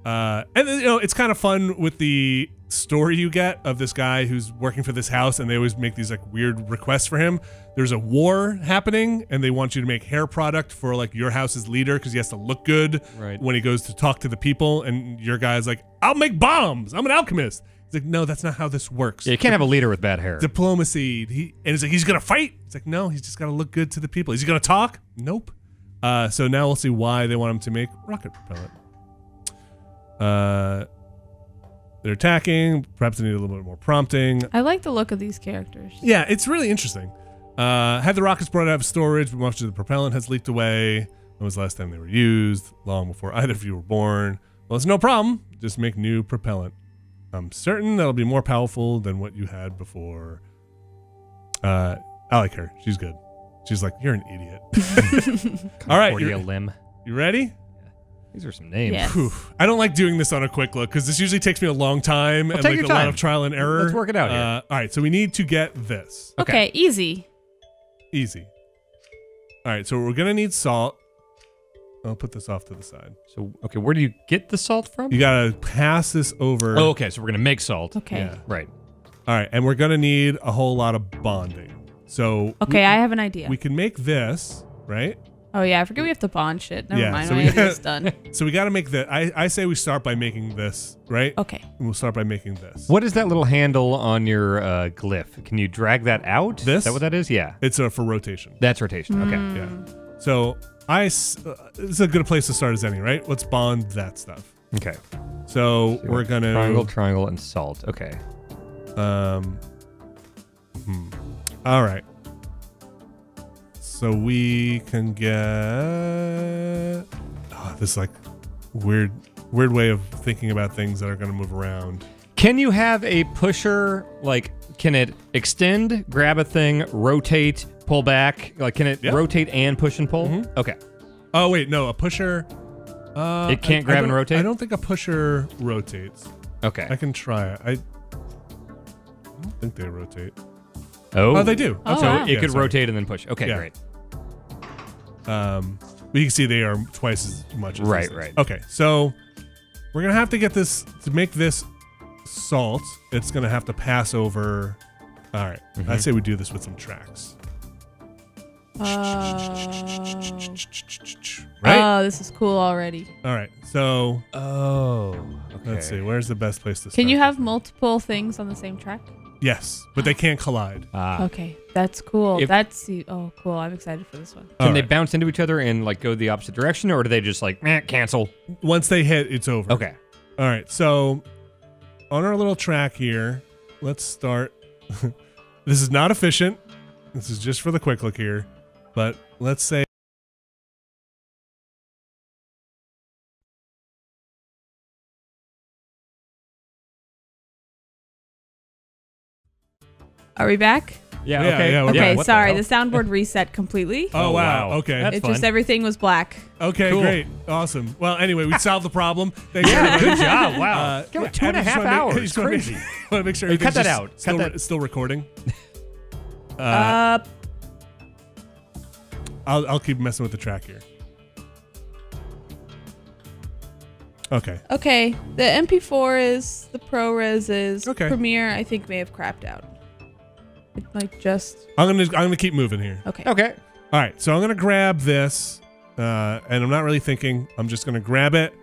And then, you know, it's kind of fun with the story you get of this guy who's working for this house, and they always make these like weird requests for him. There's a war happening, and they want you to make hair product for like your house's leader because he has to look good Right. when he goes to talk to the people. And your guy's like, I'll make bombs. I'm an alchemist. He's like, no, that's not how this works. Yeah, you can't have a leader with bad hair. Diplomacy. And he's like, he's gonna fight. It's like, no, he's just gotta look good to the people. Is he gonna talk? Nope. So now we'll see why they want him to make rocket propellant. They're attacking. Perhaps they need a little bit more prompting. I like the look of these characters. Yeah, it's really interesting. Had the rockets brought out of storage, but much of the propellant has leaked away. When was the last time they were used? Long before either of you were born. Well, it's no problem. Just make new propellant. I'm certain that'll be more powerful than what you had before. I like her. She's good. She's like, you're an idiot. All right, Concordia limb. you ready? These are some names. Yes. Whew. I don't like doing this on a quick look because this usually takes me a long time and take like your a lot time. of trial and error. Let's work it out here. All right, so we need to get this. Okay, easy. Easy. All right, so we're gonna need salt. I'll put this off to the side. So, okay, where do you get the salt from? You gotta pass this over. Oh, okay, so we're going to make salt. Okay. Yeah. Right. All right, and we're gonna need a whole lot of bonding. So Okay, I have an idea. we can make this, right? Oh yeah, I forget we have to bond shit. Never Yeah, mind, so my we- idea's done. So we gotta make the. I say we start by making this, right? Okay. And we'll start by making this. What is that little handle on your glyph? Can you drag that out? This? Is that what that is? Yeah. It's for rotation. That's rotation. Okay. Mm. Yeah. So it's a good place to start as any, right? Let's bond that stuff. Okay. So we're gonna Triangle, triangle, and salt. Okay. All right. So we can get this like weird way of thinking about things that are going to move around. Can you have a pusher, like, can it extend, grab a thing, rotate, pull back? Like, can it Yep. rotate and push and pull? Mhm. Okay. Oh wait, no, a pusher. It can't grab and don't- rotate? I don't think a pusher rotates. Okay. I can try it. I don't think they rotate. Oh. Oh, they do. Oh, Okay. So wow. it Yeah, could sorry. rotate and then push. Okay, Yeah. great. But you can see they are twice as much as Right, these things. right. Okay, so we're gonna have to get this to make this salt. It's gonna have to pass over. All right, Mm-hmm. I'd say we do this with some tracks. Right. Oh, this is cool already. All right. So Oh. Okay. let's see. Where's the best place to start? Can you have multiple things on the same track? Yes, but they can't collide. Okay, that's cool. If- Oh, cool. I'm excited for this one. Can All they right. bounce into each other and like go the opposite direction, or do they just like cancel? Once they hit, it's over. Okay. All right. So on our little track here, let's start. This is not efficient. This is just for the quick look here. But let's say Are we back? Yeah. Yeah, Okay. yeah, we're Okay, back. sorry. The soundboard reset completely. Oh, wow. Okay. That's It fun. just everything was black. Okay, Cool. great. Awesome. Well, anyway, we solved the problem. Thanks, Yeah, everybody. good job. Wow. Uh, Go, yeah, 2.5 I just wanna make- hours. I just wanna make- Crazy. want to make sure Hey, cut everything's that just out. Cut Still, that. still recording. I'll keep messing with the track here. Okay. Okay, the MP4 is, the ProRes is, Okay. Premiere I think may have crapped out. It might just, I'm gonna keep moving here. okay. Okay. All right. So I'm gonna grab this, and I'm not really thinking. I'm just gonna grab it,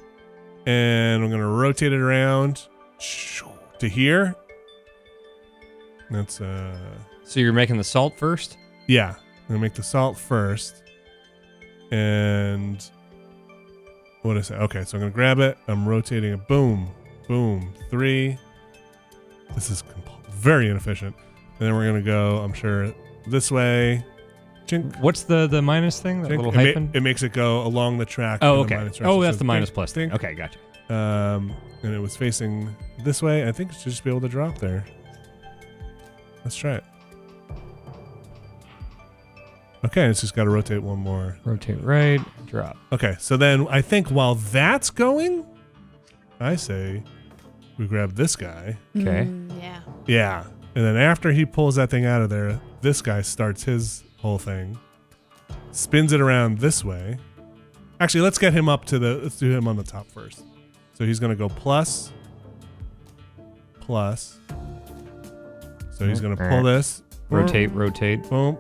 and I'm gonna rotate it around to here. That's So you're making the salt first? yeah. I'm gonna make the salt first, and what did I say? Okay, so I'm gonna grab it. I'm rotating it. Boom, boom. 3. This is very inefficient. And then we're gonna go. I'm sure this way. Chink, What's the minus thing? That chink. little It, hyphen? it makes it go along the track. Oh, in the okay. minus Oh, direction. that's So the minus dink, plus thing. dink. Okay, gotcha. And it was facing this way. I think it should just be able to drop there. Let's try it. Okay, it's just got to rotate one more. Rotate right, drop. Okay, so then I think while that's going, I say we grab this guy. Okay. Yeah. Yeah. And then after he pulls that thing out of there, this guy starts his whole thing, spins it around this way. Actually, let's get him up to let's do him on the top first. So he's going to go plus, plus. So he's going to pull this. Rotate, rotate. Boom.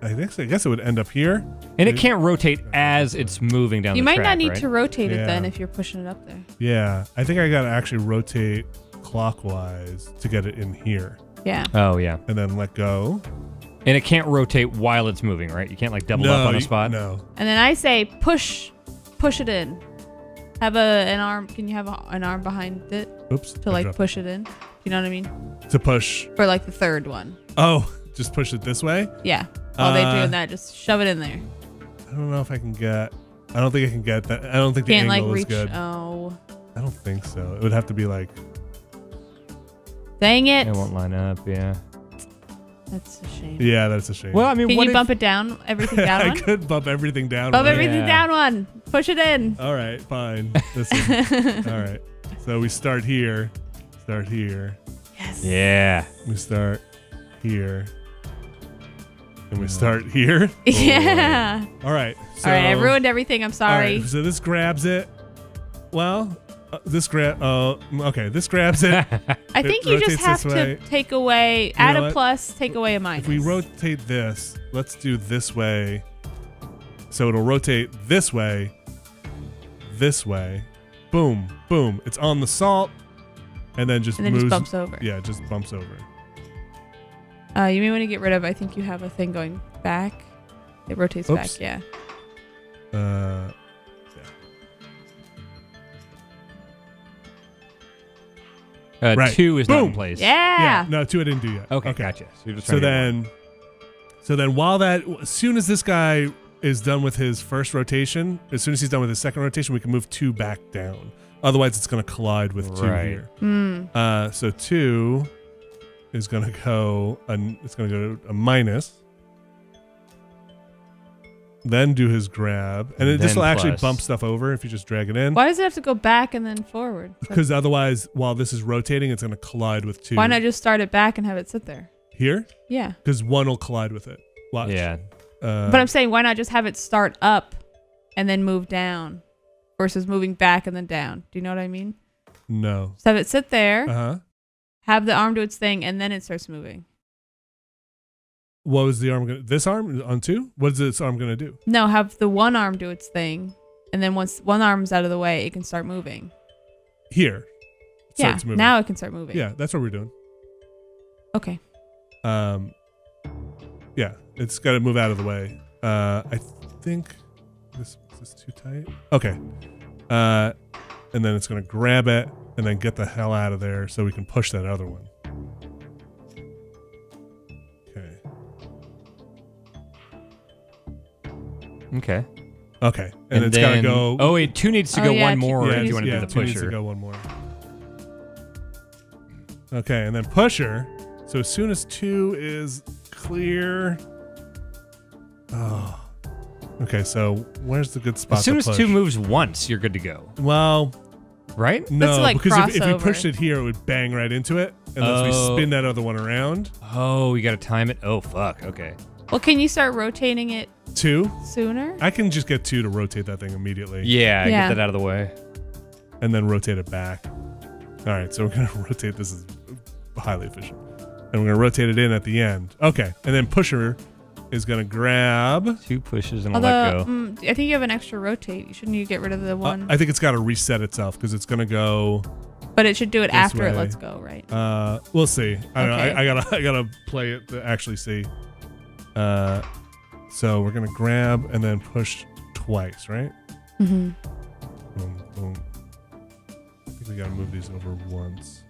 I guess it would end up here. And it can't rotate as it's moving down You the might track, not need right? to rotate it Yeah. then if you're pushing it up there. Yeah. I think I got to actually rotate clockwise to get it in here. Yeah. Oh, yeah. And then let go. And it can't rotate while it's moving, right? You can't like double up on a spot? No. And then I say push it in. Have an arm. Can you have an arm behind it Oops. to I like dropped push it in? You know what I mean? it. To push. For like the third one. Oh, just push it this way? Yeah. While they're Uh, doing that, just shove it in there. I don't know if I can get. I don't think I can get that. I don't think the Can't like angle is reach. good. Oh. I don't think so. It would have to be like. Dang it. It won't line up, yeah. That's a shame. Yeah, that's a shame. Well, I mean, Can what you if- bump it down? Everything down I one? could bump everything down. Bump one. everything Yeah. down one. Push it in. All right, fine. Listen. All right. So we start here. Start here. Yes. Yeah. We start here. And we start here. Yeah. All right. So, All right. I ruined everything. I'm all sorry. right, so this grabs it. Well, this grab. Okay. This grabs it. I think it you just rotates have this to way. take away, add know a what? plus, take away a minus. If we rotate this, let's do this way. So it'll rotate this way. Boom, boom. It's on the salt, and then just and then moves. just bumps over. Yeah, it just bumps over. You may want to get rid of. I think you have a thing going back. It rotates Oops. back. Yeah. Yeah. Right. 2 is not in Boom. place. Yeah. No, 2 I didn't do yet. Okay, gotcha. So, you're just So trying to get then, while that, as soon as this guy is done with his first rotation, as soon as he's done with his second rotation, we can move 2 back down. Otherwise, it's going to collide with 2 Right. here. Hmm. So 2 is going to go. It's going to go to a minus. Then do his grab, and this Then will actually plus. bump stuff over if you just drag it in. Why does it have to go back and then forward? Because otherwise, while this is rotating, it's going to collide with 2. Why not just start it back and have it sit there? Here? Yeah. Because 1 will collide with it. Watch. Yeah. But I'm saying, why not just have it start up and then move down versus moving back and then down? Do you know what I mean? No. So have it sit there, Uh-huh. have the arm do its thing, and then it starts moving. What was the arm going to... This arm on 2? What is this arm going to do? No, have the one arm do its thing, and then once one arm's out of the way, it can start moving. Here. It Yeah, starts moving. now it can start moving. Yeah, that's what we're doing. Okay. Yeah, it's got to move out of the way. I think this is too tight. Okay. And then it's going to grab it and then get the hell out of there so we can push that other one. Okay. Okay. Okay. And it's got to then- go. Oh, wait. 2 needs to Oh, go yeah, one more yeah, if you want to yeah, do the 2 needs to pusher. go one more. Okay, and then pusher. So as soon as 2 is clear. Oh. Okay, so where's the good spot As soon to as push? 2 moves once, you're good to go. Well, Right? no, like because if we crossover. pushed it here, it would bang right into it, unless we spin that other one around. Oh, you got to time it? Oh, fuck. Okay. Well, can you start rotating it 2? sooner? I can just get 2 to rotate that thing immediately. Yeah, Yeah. get that out of the way. And then rotate it back. All right, so we're going to rotate this is highly efficient. And we're going to rotate it in at the end. Okay, and then pusher is going to grab. 2 pushes and I'll let Although, go. I think you have an extra rotate. Shouldn't you get rid of the one? I think it's got to reset itself because it's going to go. But it should do it this after it way. lets go, right? We'll see. I don't know. Okay. I gotta play it to actually see. So we're gonna grab and then push twice, right? Mm-hmm. Boom, boom. I think we gotta move these over once.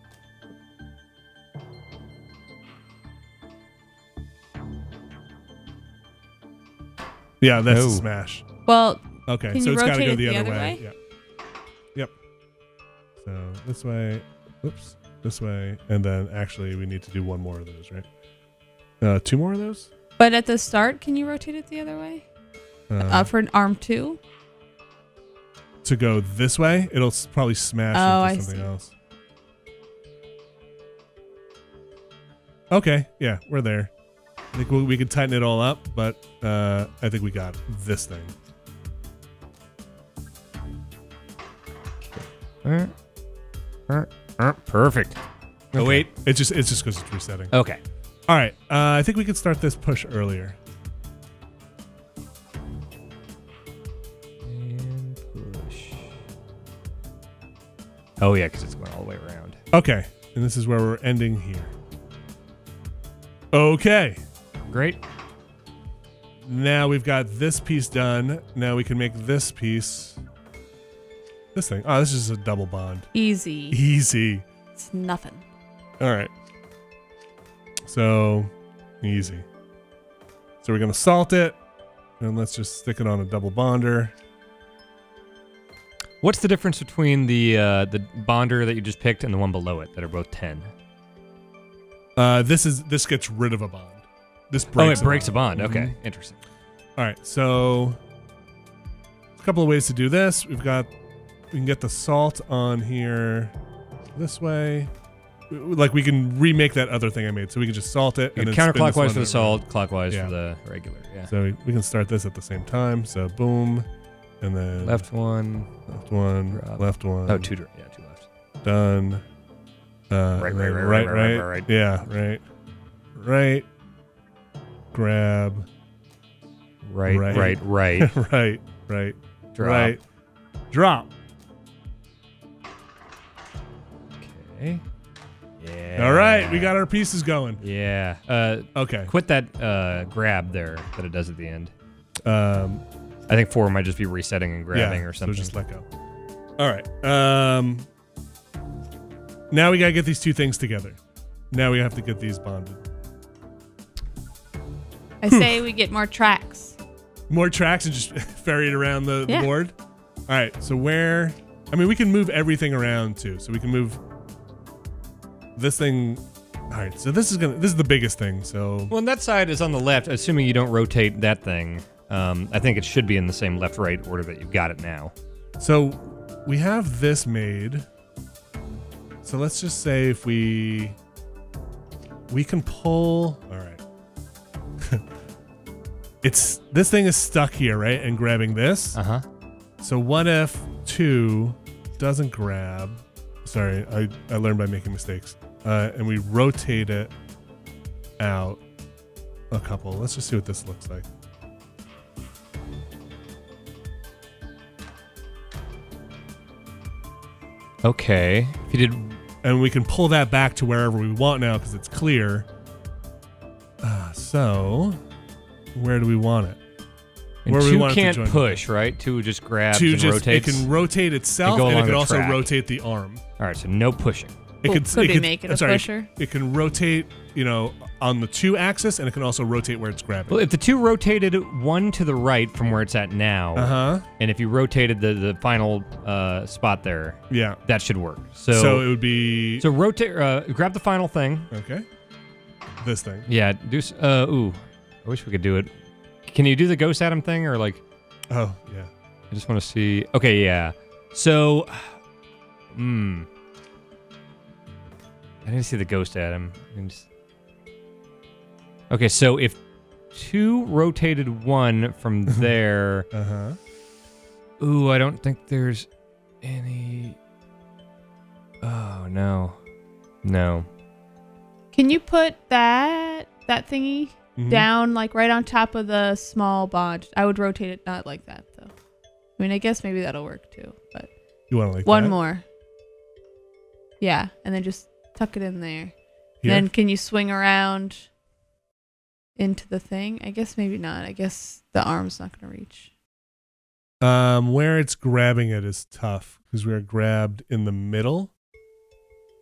Yeah, that's a No. smash. Well, Okay, Can so you it's gotta rotate go it the the other other way. way? Yeah. Yep. So this way. Oops. This way, and then actually we need to do one more of those, right? 2 more of those. but at the start, can you rotate it the other way? For an arm 2? To go this way, it'll probably smash I into something see. else. Okay, yeah, we're there. I think we can tighten it all up, but I think we got this thing. Perfect. Oh, Okay. wait. It's just because it's resetting. Okay. All right, I think we can start this push earlier. And push. Oh, yeah, because it's going all the way around. Okay, and this is where we're ending here. Okay, Great. now we've got this piece done. Now we can make this piece. This thing. Oh, this is a double bond. Easy. Easy. It's nothing. All right. So, easy. So we're going to salt it, and let's just stick it on a double bonder. What's the difference between the bonder that you just picked and the one below it that are both 10? This gets rid of a bond. This breaks it breaks a bond. Mhm. Okay, interesting. All right, so a couple of ways to do this. We can get the salt on here this way. Like we can remake that other thing I made, so we can just salt it and then spin this Counterclockwise one for the around. salt, clockwise Yeah. for the regular. Yeah. So we can start this at the same time. So boom, and then Left one. left one, Drop. left one. Oh, two left. Done. Right. Yeah, right. Grab. Right. right. Drop. Right. Drop. Okay. Yeah. All right, we got our pieces going. Yeah. Okay. Quit that grab there that it does at the end. Um, I think 4 might just be resetting and grabbing yeah, or something. So just let go. All right. Now we gotta get these two things together. Now we have to get these bonded. I say we get more tracks. More tracks and just ferry it around the Yeah. board. All right. So where? I mean, we can move everything around too. So we can move this thing. All right. So this is the biggest thing. So Well, and that side is on the left, assuming you don't rotate that thing. I think it should be in the same left-right order that you've got it now. So we have this made. So let's just say if we can pull. All right. This thing is stuck here, right? And grabbing this. Uh-huh. So what if 2 doesn't grab? Sorry, I learned by making mistakes. And we rotate it out a couple. Let's just see what this looks like. Okay. If you did... And we can pull that back to wherever we want now because it's clear. So where do we want it? And Where we 2 want it to can't join push, right? 2 just grabs 2 and just rotates. it can rotate itself go and it along can the also track. rotate the arm. All right, so no pushing. Could we make it a pusher? It can rotate, on the 2 axis, and it can also rotate where it's grabbing. Well, if the 2 rotated 1 to the right from where it's at now, and if you rotated the final spot there, Yeah. that should work. So it would be So rotate, grab the final thing, okay. this thing. Yeah, ooh. I wish we could do it. Can you do the Ghost Adam thing, or like... Oh, yeah. I just want to see... Okay, yeah. So... I didn't see the Ghost Adam. Okay, so if 2 rotated 1 from there... Uh-huh. Ooh, I don't think there's any... Oh, no. No. Can you put that thingy down, like right on top of the small bond? I would rotate it not like that, though. I mean, I guess maybe that'll work too, but... You want to like one that? more. Yeah, and then just tuck it in there. Here? Then can you swing around into the thing? I guess maybe not. I guess the arm's not going to reach. Where it's grabbing it is tough because we're grabbed in the middle.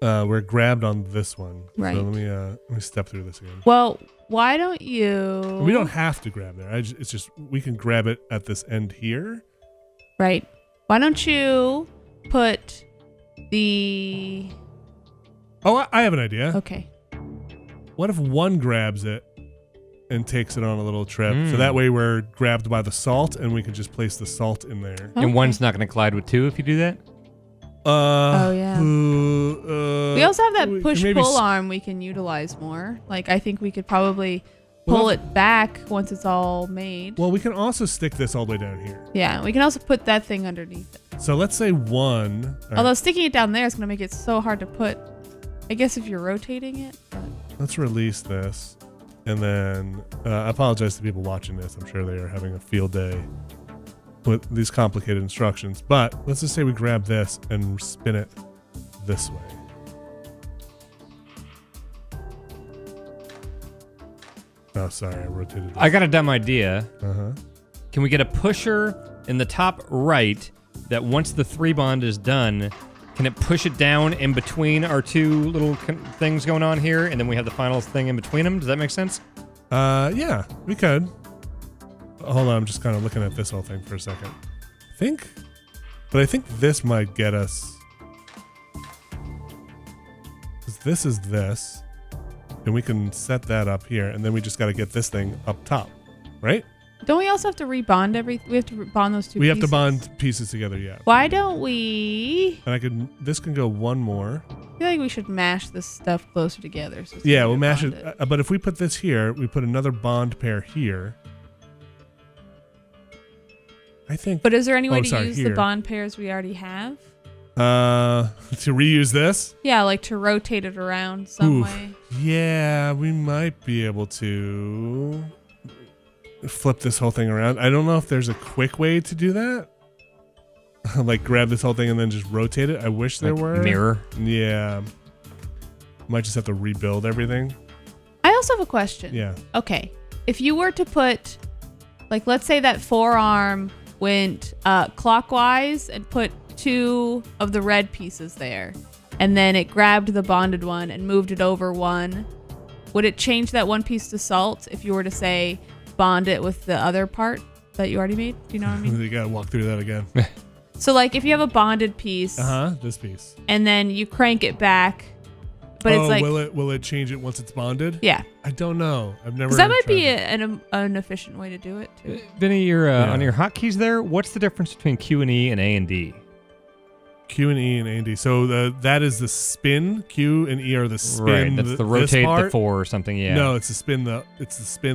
We're grabbed on this one. Right. So let me step through this again. Well, why don't you... We don't have to grab there. It's just we can grab it at this end here. Right. Why don't you put the... Oh, I have an idea. Okay. What if one grabs it and takes it on a little trip? So that way we're grabbed by the salt and we can just place the salt in there. Okay. And one's not going to collide with 2 if you do that? Oh, yeah. We also have that push-pull arm. arm we can utilize more. Like, I think we could probably pull it back once it's all made. Well, we can also stick this all the way down here. Yeah, we can also put that thing underneath it. So let's say 1. All right. Although sticking it down there is going to make it so hard to put. I guess if you're rotating it. But... Let's release this. And then I apologize to people watching this. I'm sure they are having a field day with these complicated instructions. But let's just say we grab this and spin it this way. Oh, sorry, I rotated this. I got a dumb idea. Uh-huh. Can we get a pusher in the top right that once the 3 bond is done, can it push it down in between our 2 little things going on here, and then we have the final thing in between them? Does that make sense? Yeah, we could. Hold on, I'm just kind of looking at this whole thing for a second. I think this might get us. Because this is this. And we can set that up here, and then we just got to get this thing up top, right? Don't we also have to rebond everything? We have to bond those 2 pieces. We have to bond pieces together, yeah. Why don't we... And this can go one more. I feel like we should mash this stuff closer together. So Yeah, we'll mash it. But if we put this here, we put another bond pair here. I think... But is there any way to use here. the bond pairs we already have? To reuse this? Yeah, like to rotate it around some way. Yeah, we might be able to flip this whole thing around. I don't know if there's a quick way to do that. Like grab this whole thing and then just rotate it. I wish there were. Mirror. Yeah. Might just have to rebuild everything. I also have a question. Yeah. Okay. If you were to put, like, let's say that forearm went clockwise and put 2 of the red pieces there, and then it grabbed the bonded one and moved it over 1, would it change that 1 piece to salt if you were to say bond it with the other part that you already made? Do you know what I mean? You gotta walk through that again. So like if you have a bonded piece, this piece, and then you crank it back, but it's like, will it change it once it's bonded? Yeah. I don't know. I've never. 'Cause that might be tried an efficient way to do it too. Vinny, you're on your hotkeys there. What's the difference between Q and E and A and D? Q and E and A and D. So that is the spin. Q and E are the spin. Right. That's the rotate the 4 or something. Yeah. No, it's the spin.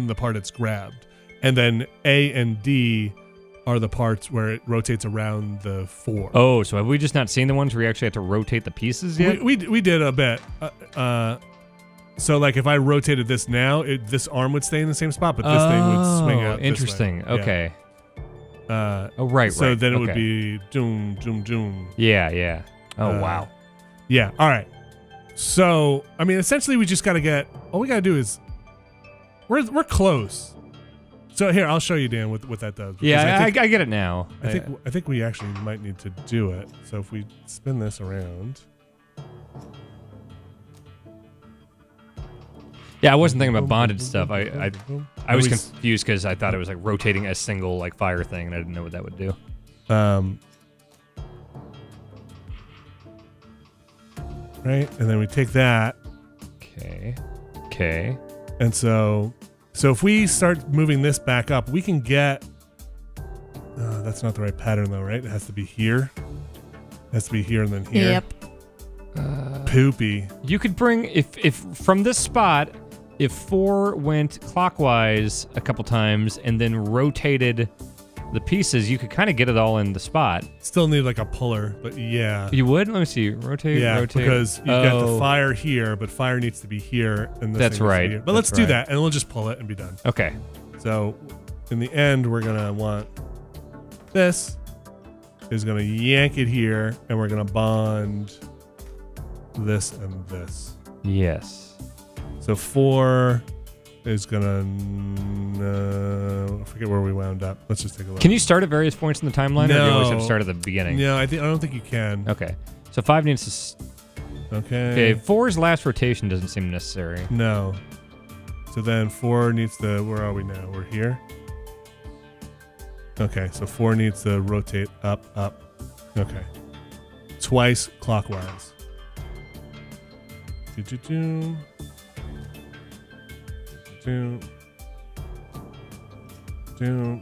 The part it's grabbed, and then A and D are the parts where it rotates around the 4. Oh, so have we just not seen the ones where you actually have to rotate the pieces yet? We did a bit. So like if I rotated this now, this arm would stay in the same spot, but this thing would swing out. Interesting. This way. Okay. Yeah. Right. So right. then it okay. would be doom, doom, doom. Yeah. Yeah. Oh wow. Yeah. All right. So I mean, essentially, we just got to get. All we got to do is we're close. So here, I'll show you, Dan, what that does. Yeah, I get it now. I think we actually might need to do it. So if we spin this around. Yeah, I wasn't thinking about bonded stuff. I was confused because I thought it was like rotating a single like fire thing, and I didn't know what that would do. Right, and then we take that. Okay. And so if we start moving this back up, we can get. That's not the right pattern though, right? It has to be here. It has to be here and then here. Yep. Poopy. You could bring if from this spot, if 4 went clockwise a couple times and then rotated the pieces, you could kind of get it all in the spot. Still need like a puller, but yeah. You would? Let me see. Rotate, Yeah, rotate. because you've got the fire here, but fire needs to be here. And this That's thing needs to be right. here. But That's let's do right. that, and we'll just pull it and be done. Okay. So in the end, we're going to want this is going to yank it here, and we're going to bond this and this. Yes. So 4 is going to... I forget where we wound up. Let's just take a look. Can you start at various points in the timeline, or do you always have to No. start at the beginning? No, I don't think you can. Okay. So 5 needs to... Okay. 4's last rotation doesn't seem necessary. No. So then 4 needs to... Where are we now? We're here? Okay, so 4 needs to rotate up, up. Okay. Twice clockwise. Do-do-do. Do. Do.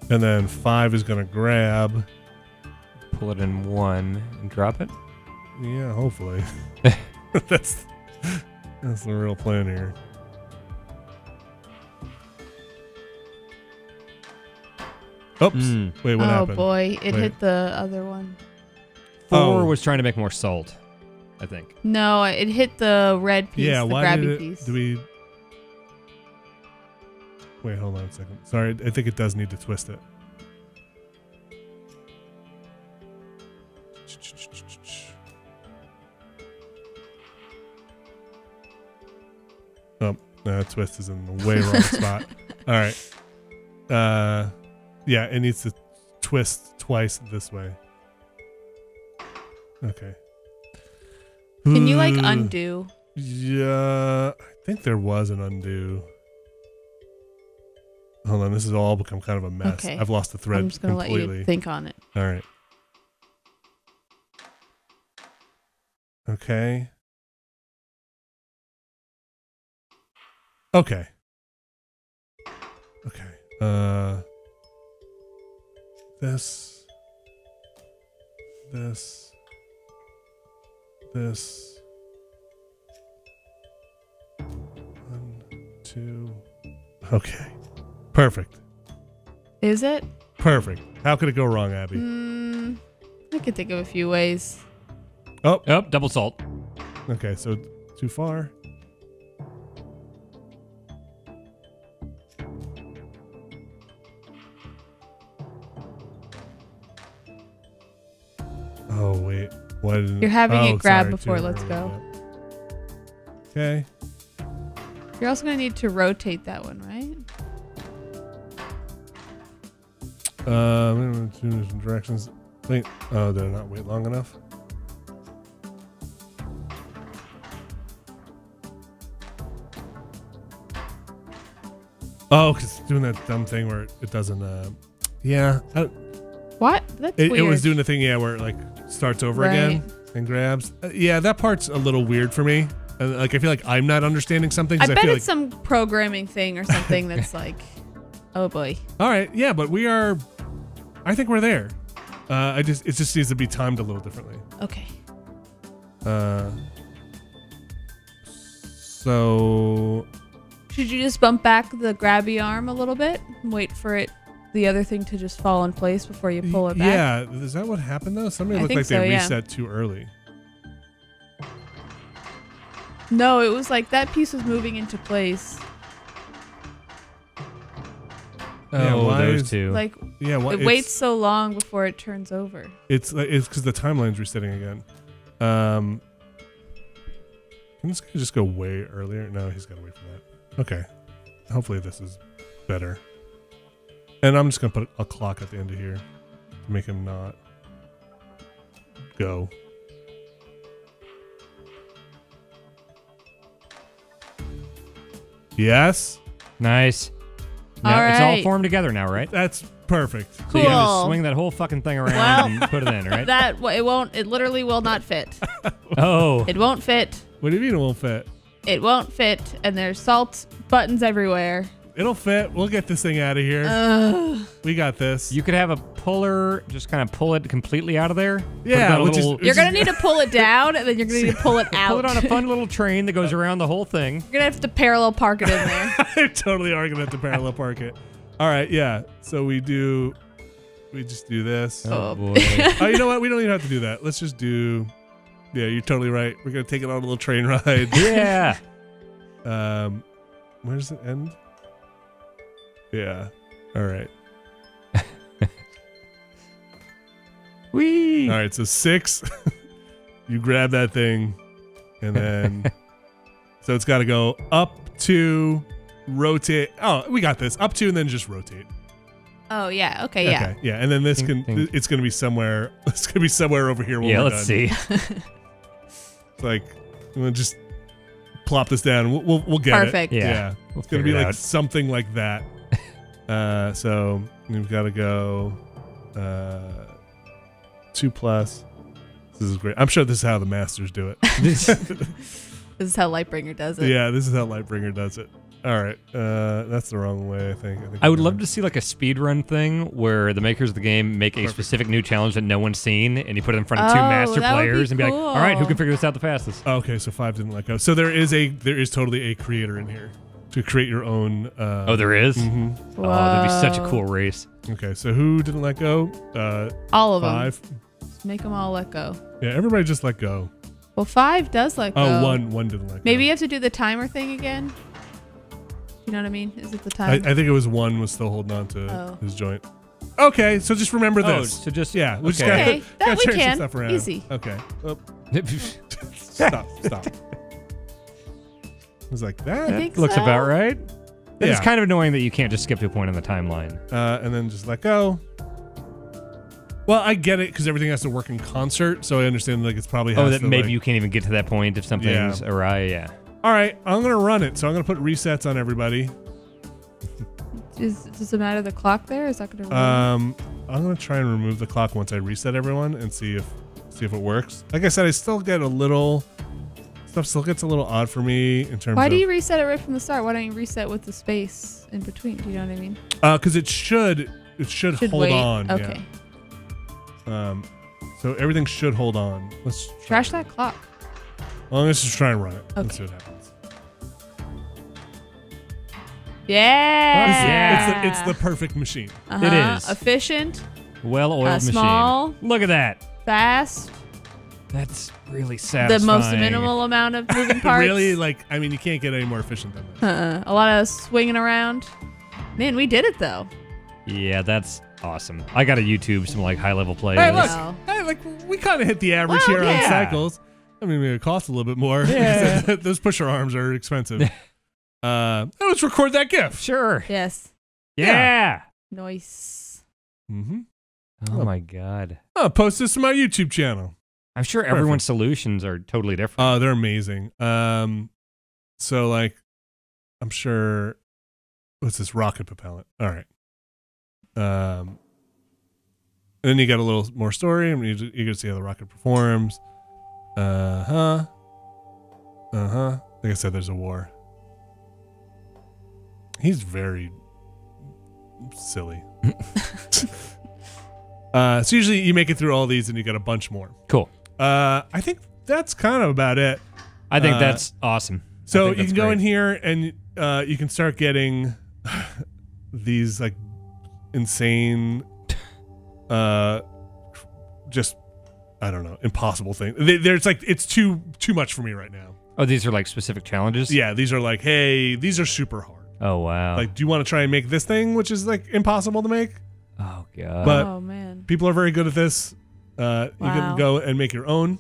And then 5 is going to grab. Pull it in 1 and drop it? Yeah, hopefully. That's the real plan here. Oops. Wait, what happened? Oh boy, it Wait. hit the other one. 4 Oh. was trying to make more salt, I think. No, it hit the red piece, Yeah, the why grabby did it... piece. Do we... Wait, hold on a second. Sorry, I think it does need to twist it. Oh, no, twist is in the way wrong spot. All right. Yeah, it needs to twist twice this way. Okay. Can you like undo? Yeah, I think there was an undo. Hold on, this has all become kind of a mess. Okay. I've lost the thread I'm just gonna completely. let you think on it. All right. Okay. Okay. Okay. This. This. This. 1, 2. Okay. Perfect. Is it? Perfect. How could it go wrong, Abby? I could think of a few ways. Oh. Oh, double salt. Okay, so too far. Oh wait, why didn't? You're having oh, it grab sorry, before too let's early, go. yep. Okay. You're also gonna need to rotate that one, right? Two different directions. Wait. Oh, did I not wait long enough? Oh, because it's doing that dumb thing where it doesn't. Yeah. What? That's It weird. was doing the thing, yeah, where it like starts over again and grabs. Yeah, that part's a little weird for me. Like I feel like I'm not understanding something. I 'cause bet feel it's some programming thing or something that's like, oh boy. all right, yeah, but we are. I think we're there. It just needs to be timed a little differently. Okay. So Should you just bump back the grabby arm a little bit and wait for the other thing to just fall in place before you pull it back? yeah, is that what happened though? Somebody I looked think like so, they yeah. reset too early. No, it was like that piece was moving into place. Yeah, Oh, why those is- two. Like Yeah, well, it waits so long before it turns over. It's because the timeline's resetting again. Can this guy just go way earlier? No, he's got to wait for that. Okay. Hopefully this is better. And I'm just going to put a clock at the end of here to make him not go. Yes? Nice. Now, it's all right. formed together now, right? That's perfect. So you gotta Cool. swing that whole fucking thing around Well, and put it in, right? It won't. It literally will not fit. Oh. It won't fit. What do you mean it won't fit? it won't fit, and there's salt buttons everywhere. It'll fit. We'll get this thing out of here. We got this. You could have a puller, just kind of pull it completely out of there. Yeah, You're going to need to pull it down, and then you're going to need to pull it out. Pull it on a fun little train that goes around the whole thing. You're going to have to parallel park it in there. I totally are going to have to parallel park it. All right, yeah. So we just do this. Oh, boy. Oh, you know what? We don't even have to do that. Let's just do... Yeah, you're totally right. We're going to take it on a little train ride. Yeah. Where does it end? Yeah. All right. Whee! All right, so 6. You grab that thing, and then... So it's got to go up to, rotate. Oh, we got this. Up to, and then just rotate. Oh, yeah. Okay, yeah. Okay, yeah. And then this it's going to be somewhere... It's going to be somewhere over here when we're let's done. see. It's like, we'll just plop this down. We'll get Perfect. it. Yeah. It's going to be like something like that. So we've got to go 2+. This is great. I'm sure this is how the masters do it. This is how Lightbringer does it. Yeah, this is how Lightbringer does it. All right. That's the wrong way, I think. I would love to see like a speedrun thing where the makers of the game make a specific new challenge that no one's seen, and you put it in front of 2 master players and be like, all right, who can figure this out the fastest? Okay, so 5 didn't let go. So there is totally a creator in here to create your own. Oh, there is? Mm-hmm. Oh, that'd be such a cool race. Okay, so who didn't let go? All of them. 5. Just make them all let go. Yeah, everybody just let go. Well, 5 does let go. Oh, one didn't let go. Maybe you have to do the timer thing again. You know what I mean? Is it the time? I think it was 1 was still holding on to his joint. Okay, so just remember this. So just we just Okay, gotta that we change some can. stuff around. Easy. Okay. Oh. Stop. It was like that. I think looks so. about right. Yeah. It's kind of annoying that you can't just skip to a point on the timeline. And then just let go. Well, I get it because everything has to work in concert, so I understand like it's probably has that to, maybe like, you can't even get to that point if something's awry. Yeah. All right, I'm gonna run it, so I'm gonna put resets on everybody. Does it matter the clock there? Is that going to run? I'm gonna try and remove the clock once I reset everyone and see if it works. Like I said, I still get a little stuff. Still gets a little odd for me in terms. Why do you reset it right from the start? Why don't you reset with the space in between? Do you know what I mean? Because it should hold wait. on. Okay. Yeah. So everything should hold on. Let's Trash that clock. Well, let's just try and run it. Okay. Let's see what happens. Yeah. It's the perfect machine. It is. Efficient. Well-oiled machine. Small. Look at that. Fast. That's really satisfying. The most minimal amount of moving parts. Really, you can't get any more efficient than that. A lot of swinging around. Man, we did it though. Yeah, that's awesome. I got to YouTube some like high-level plays. Hey, look. Wow. Hey, we kind of hit the average Well, here on yeah. cycles. I mean, it costs a little bit more. Yeah. Those pusher arms are expensive. Let's record that GIF. Sure. Yes. Yeah. Nice. Mm-hmm. Oh my God. I'll post this to my YouTube channel. I'm sure everyone's solutions are totally different. They're amazing. So like, I'm sure. What's this rocket propellant? All right. And then you got a little more story. I mean, you get to see how the rocket performs. Like I said, there's a war. He's very silly. So usually you make it through all these and you get a bunch more. Cool. I think that's kind of about it. I think that's awesome. So you can go in here and you can start getting these like insane, just I don't know, impossible things. There's like it's too much for me right now. Oh, these are like specific challenges? Yeah, these are like, hey, these are super hard. Oh wow. Like, do you want to try and make this thing, which is like impossible to make? Oh God. But oh man, people are very good at this. You can go and make your own.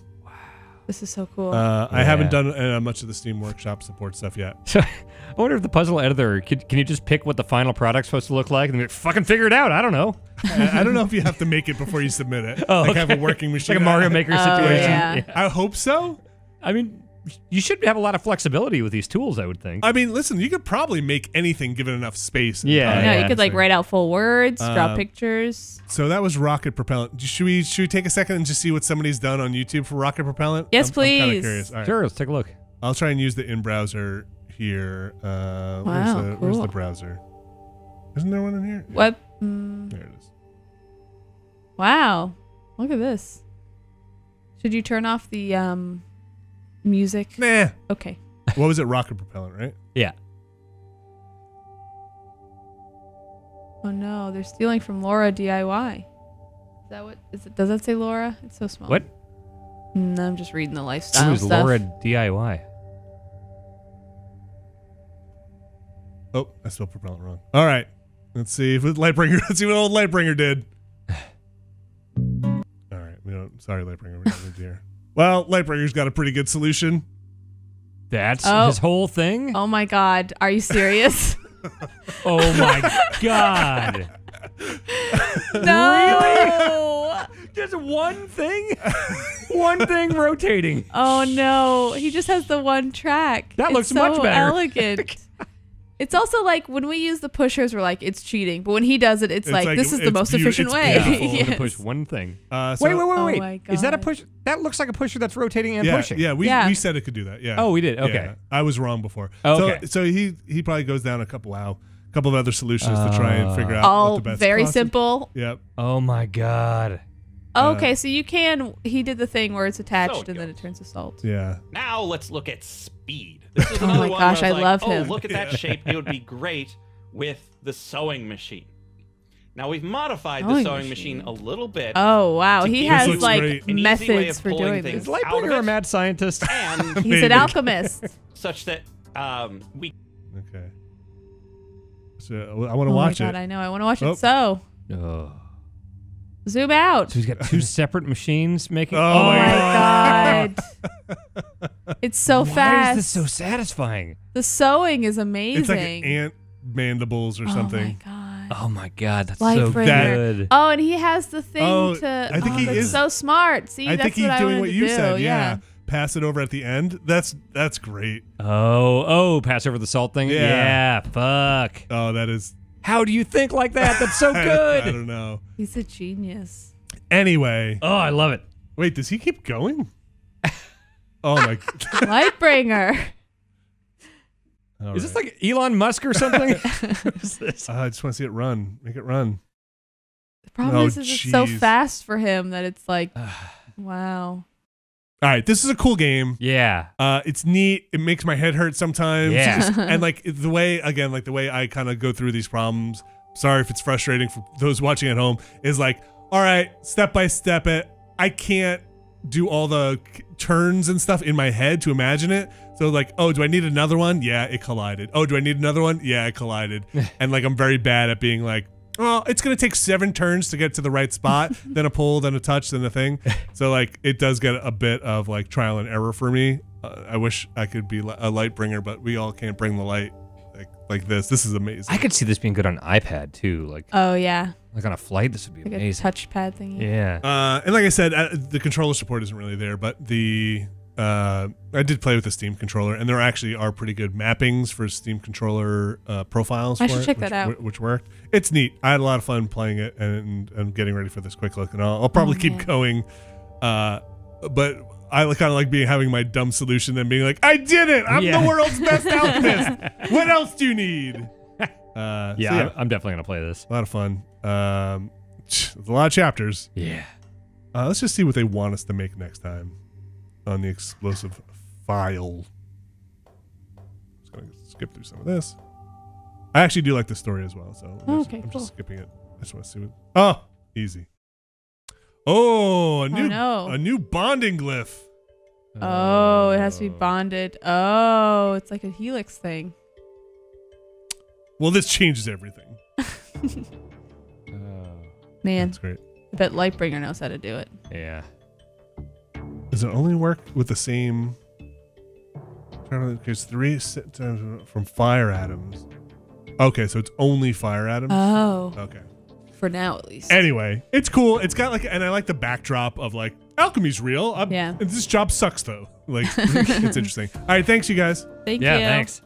this is so cool. I haven't done much of the Steam Workshop support stuff yet. I wonder if the puzzle editor can you just pick what the final product's supposed to look like and fucking figure it out? I don't know. I don't know if you have to make it before you submit it. Oh, like okay. have a working machine. Like a Mario Maker situation. Yeah. I hope so. I mean, you should have a lot of flexibility with these tools, I would think. I mean, listen, you could probably make anything given enough space. and Yeah. time. no, you could like So- write out full words, draw pictures. So that was rocket propellant. Should we take a second and just see what somebody's done on YouTube for rocket propellant? Yes, I'm kind of please. curious. All right. Sure, let's take a look. I'll try and use the in-browser here. Where's the browser? Isn't there one in here? What? There it is. Wow. Look at this. Should you turn off the music? Nah. Okay. What was it? Rocket propellant, right? Yeah. Oh no, they're stealing from Laura DIY. Is that what? Is it? Does that say Laura? It's so small. What? No, I'm just reading the lifestyle Who's stuff. Laura DIY? Oh, I spelled propellant wrong. All right. Let's see if Lightbringer. Let's see what old Lightbringer did. All right. We don't. Sorry, Lightbringer. We don't need to hear. Well, Lightbringer's got a pretty good solution. That's his whole thing? Oh my god, are you serious? Oh my god. No. Really? Just one thing? One thing rotating. Oh no, he just has the one track. That looks so much better. Elegant. It's also like when we use the pushers, we're like, it's cheating. But when he does it, it's like this is the most efficient way. Beautiful to push one thing. So, wait. Oh my God. Is that a push? That looks like a pusher that's rotating and pushing. Yeah, we said it could do that. Yeah. Oh, we did. Okay. Yeah, I was wrong before. Oh, okay. So he probably goes down a couple of other solutions to try and figure out all what the best very cost is. simple. Yep. Oh my god. Okay, so you can. He did the thing where it's attached and then it turns to salt. Yeah. Now let's look at speed. This is another my one gosh, where I was love like, him. Oh, look at that shape. It would be great with the sewing machine. Now we've modified the sewing machine a little bit. Oh wow, he has looks like great. An easy way methods of for pulling doing things this. Is out of Lightbringer a it. mad scientist? And He's an alchemist. such that we Okay. So I want to Oh watch my God, it. I know. I want to watch Oh. it. So Oh. zoom out. So he's got two separate machines making. Oh Oh my my God. It's so Why fast. is this so satisfying? The sewing is amazing. It's like ant mandibles or something. Oh my God. Oh my god, that's Light so bringer. good. Oh, and he has the thing to. I think he that's is- so smart. See, I that's think he's what I doing wanted what to you do. said. Yeah. Pass it over at the end. That's great. Oh, pass over the salt thing? Yeah. Yeah, fuck. Oh, that is. How do you think like that? That's so I good. don't know. He's a genius. Anyway. Oh, I love it. Wait, does he keep going? Oh my. Lightbringer. All Is this right. like Elon Musk or something? What is this? I just want to see it run. Make it run. The problem Oh, is it's so jeez. fast for him that it's like, wow. All right, this is a cool game. Yeah. It's neat. It makes my head hurt sometimes. Yeah. And like the way I kind of go through these problems. Sorry if it's frustrating for those watching at home. Is like, all right, step by step it. I can't do all the turns and stuff in my head to imagine it. So like, oh, do I need another one? Yeah, it collided. Oh, do I need another one? Yeah, it collided. And like, I'm very bad at being like, oh, it's going to take 7 turns to get to the right spot, then a pull, then a touch, then a thing. So like, it does get a bit of like trial and error for me. I wish I could be a light bringer, but we all can't bring the light like this. This is amazing. I could see this being good on iPad too. Like Oh, yeah. like on a flight, this would be Like amazing. a touchpad thingy. Yeah. And like I said, the controller support isn't really there, but I did play with the Steam controller, and there actually are pretty good mappings for Steam controller profiles. I for should it, check that out. which worked. It's neat. I had a lot of fun playing it and getting ready for this quick look, and I'll probably keep man. going. But I kind of like having my dumb solution and being like, I did it! I'm Yeah. the world's best alchemist! What else do you need? Yeah, I'm definitely gonna play this. A lot of fun. There's a lot of chapters. Yeah. Let's just see what they want us to make next time on the explosive file. Just gonna skip through some of this. I actually do like the story as well, so I'm cool. just skipping it. I just want to see what. Oh, easy. Oh, a new bonding glyph. Oh, it has to be bonded. Oh, it's like a helix thing. Well, this changes everything. Man, That's great. I bet Lightbringer knows how to do it. Yeah. Does it only work with the same? There's 3 times from fire atoms. Okay, so it's only fire atoms. Oh, Okay. for now at least. Anyway, it's cool. It's got like, and I like the backdrop of like alchemy's real. Yeah. This job sucks though. Like, it's interesting. All right, thanks you guys. Thank Yeah, you. thanks.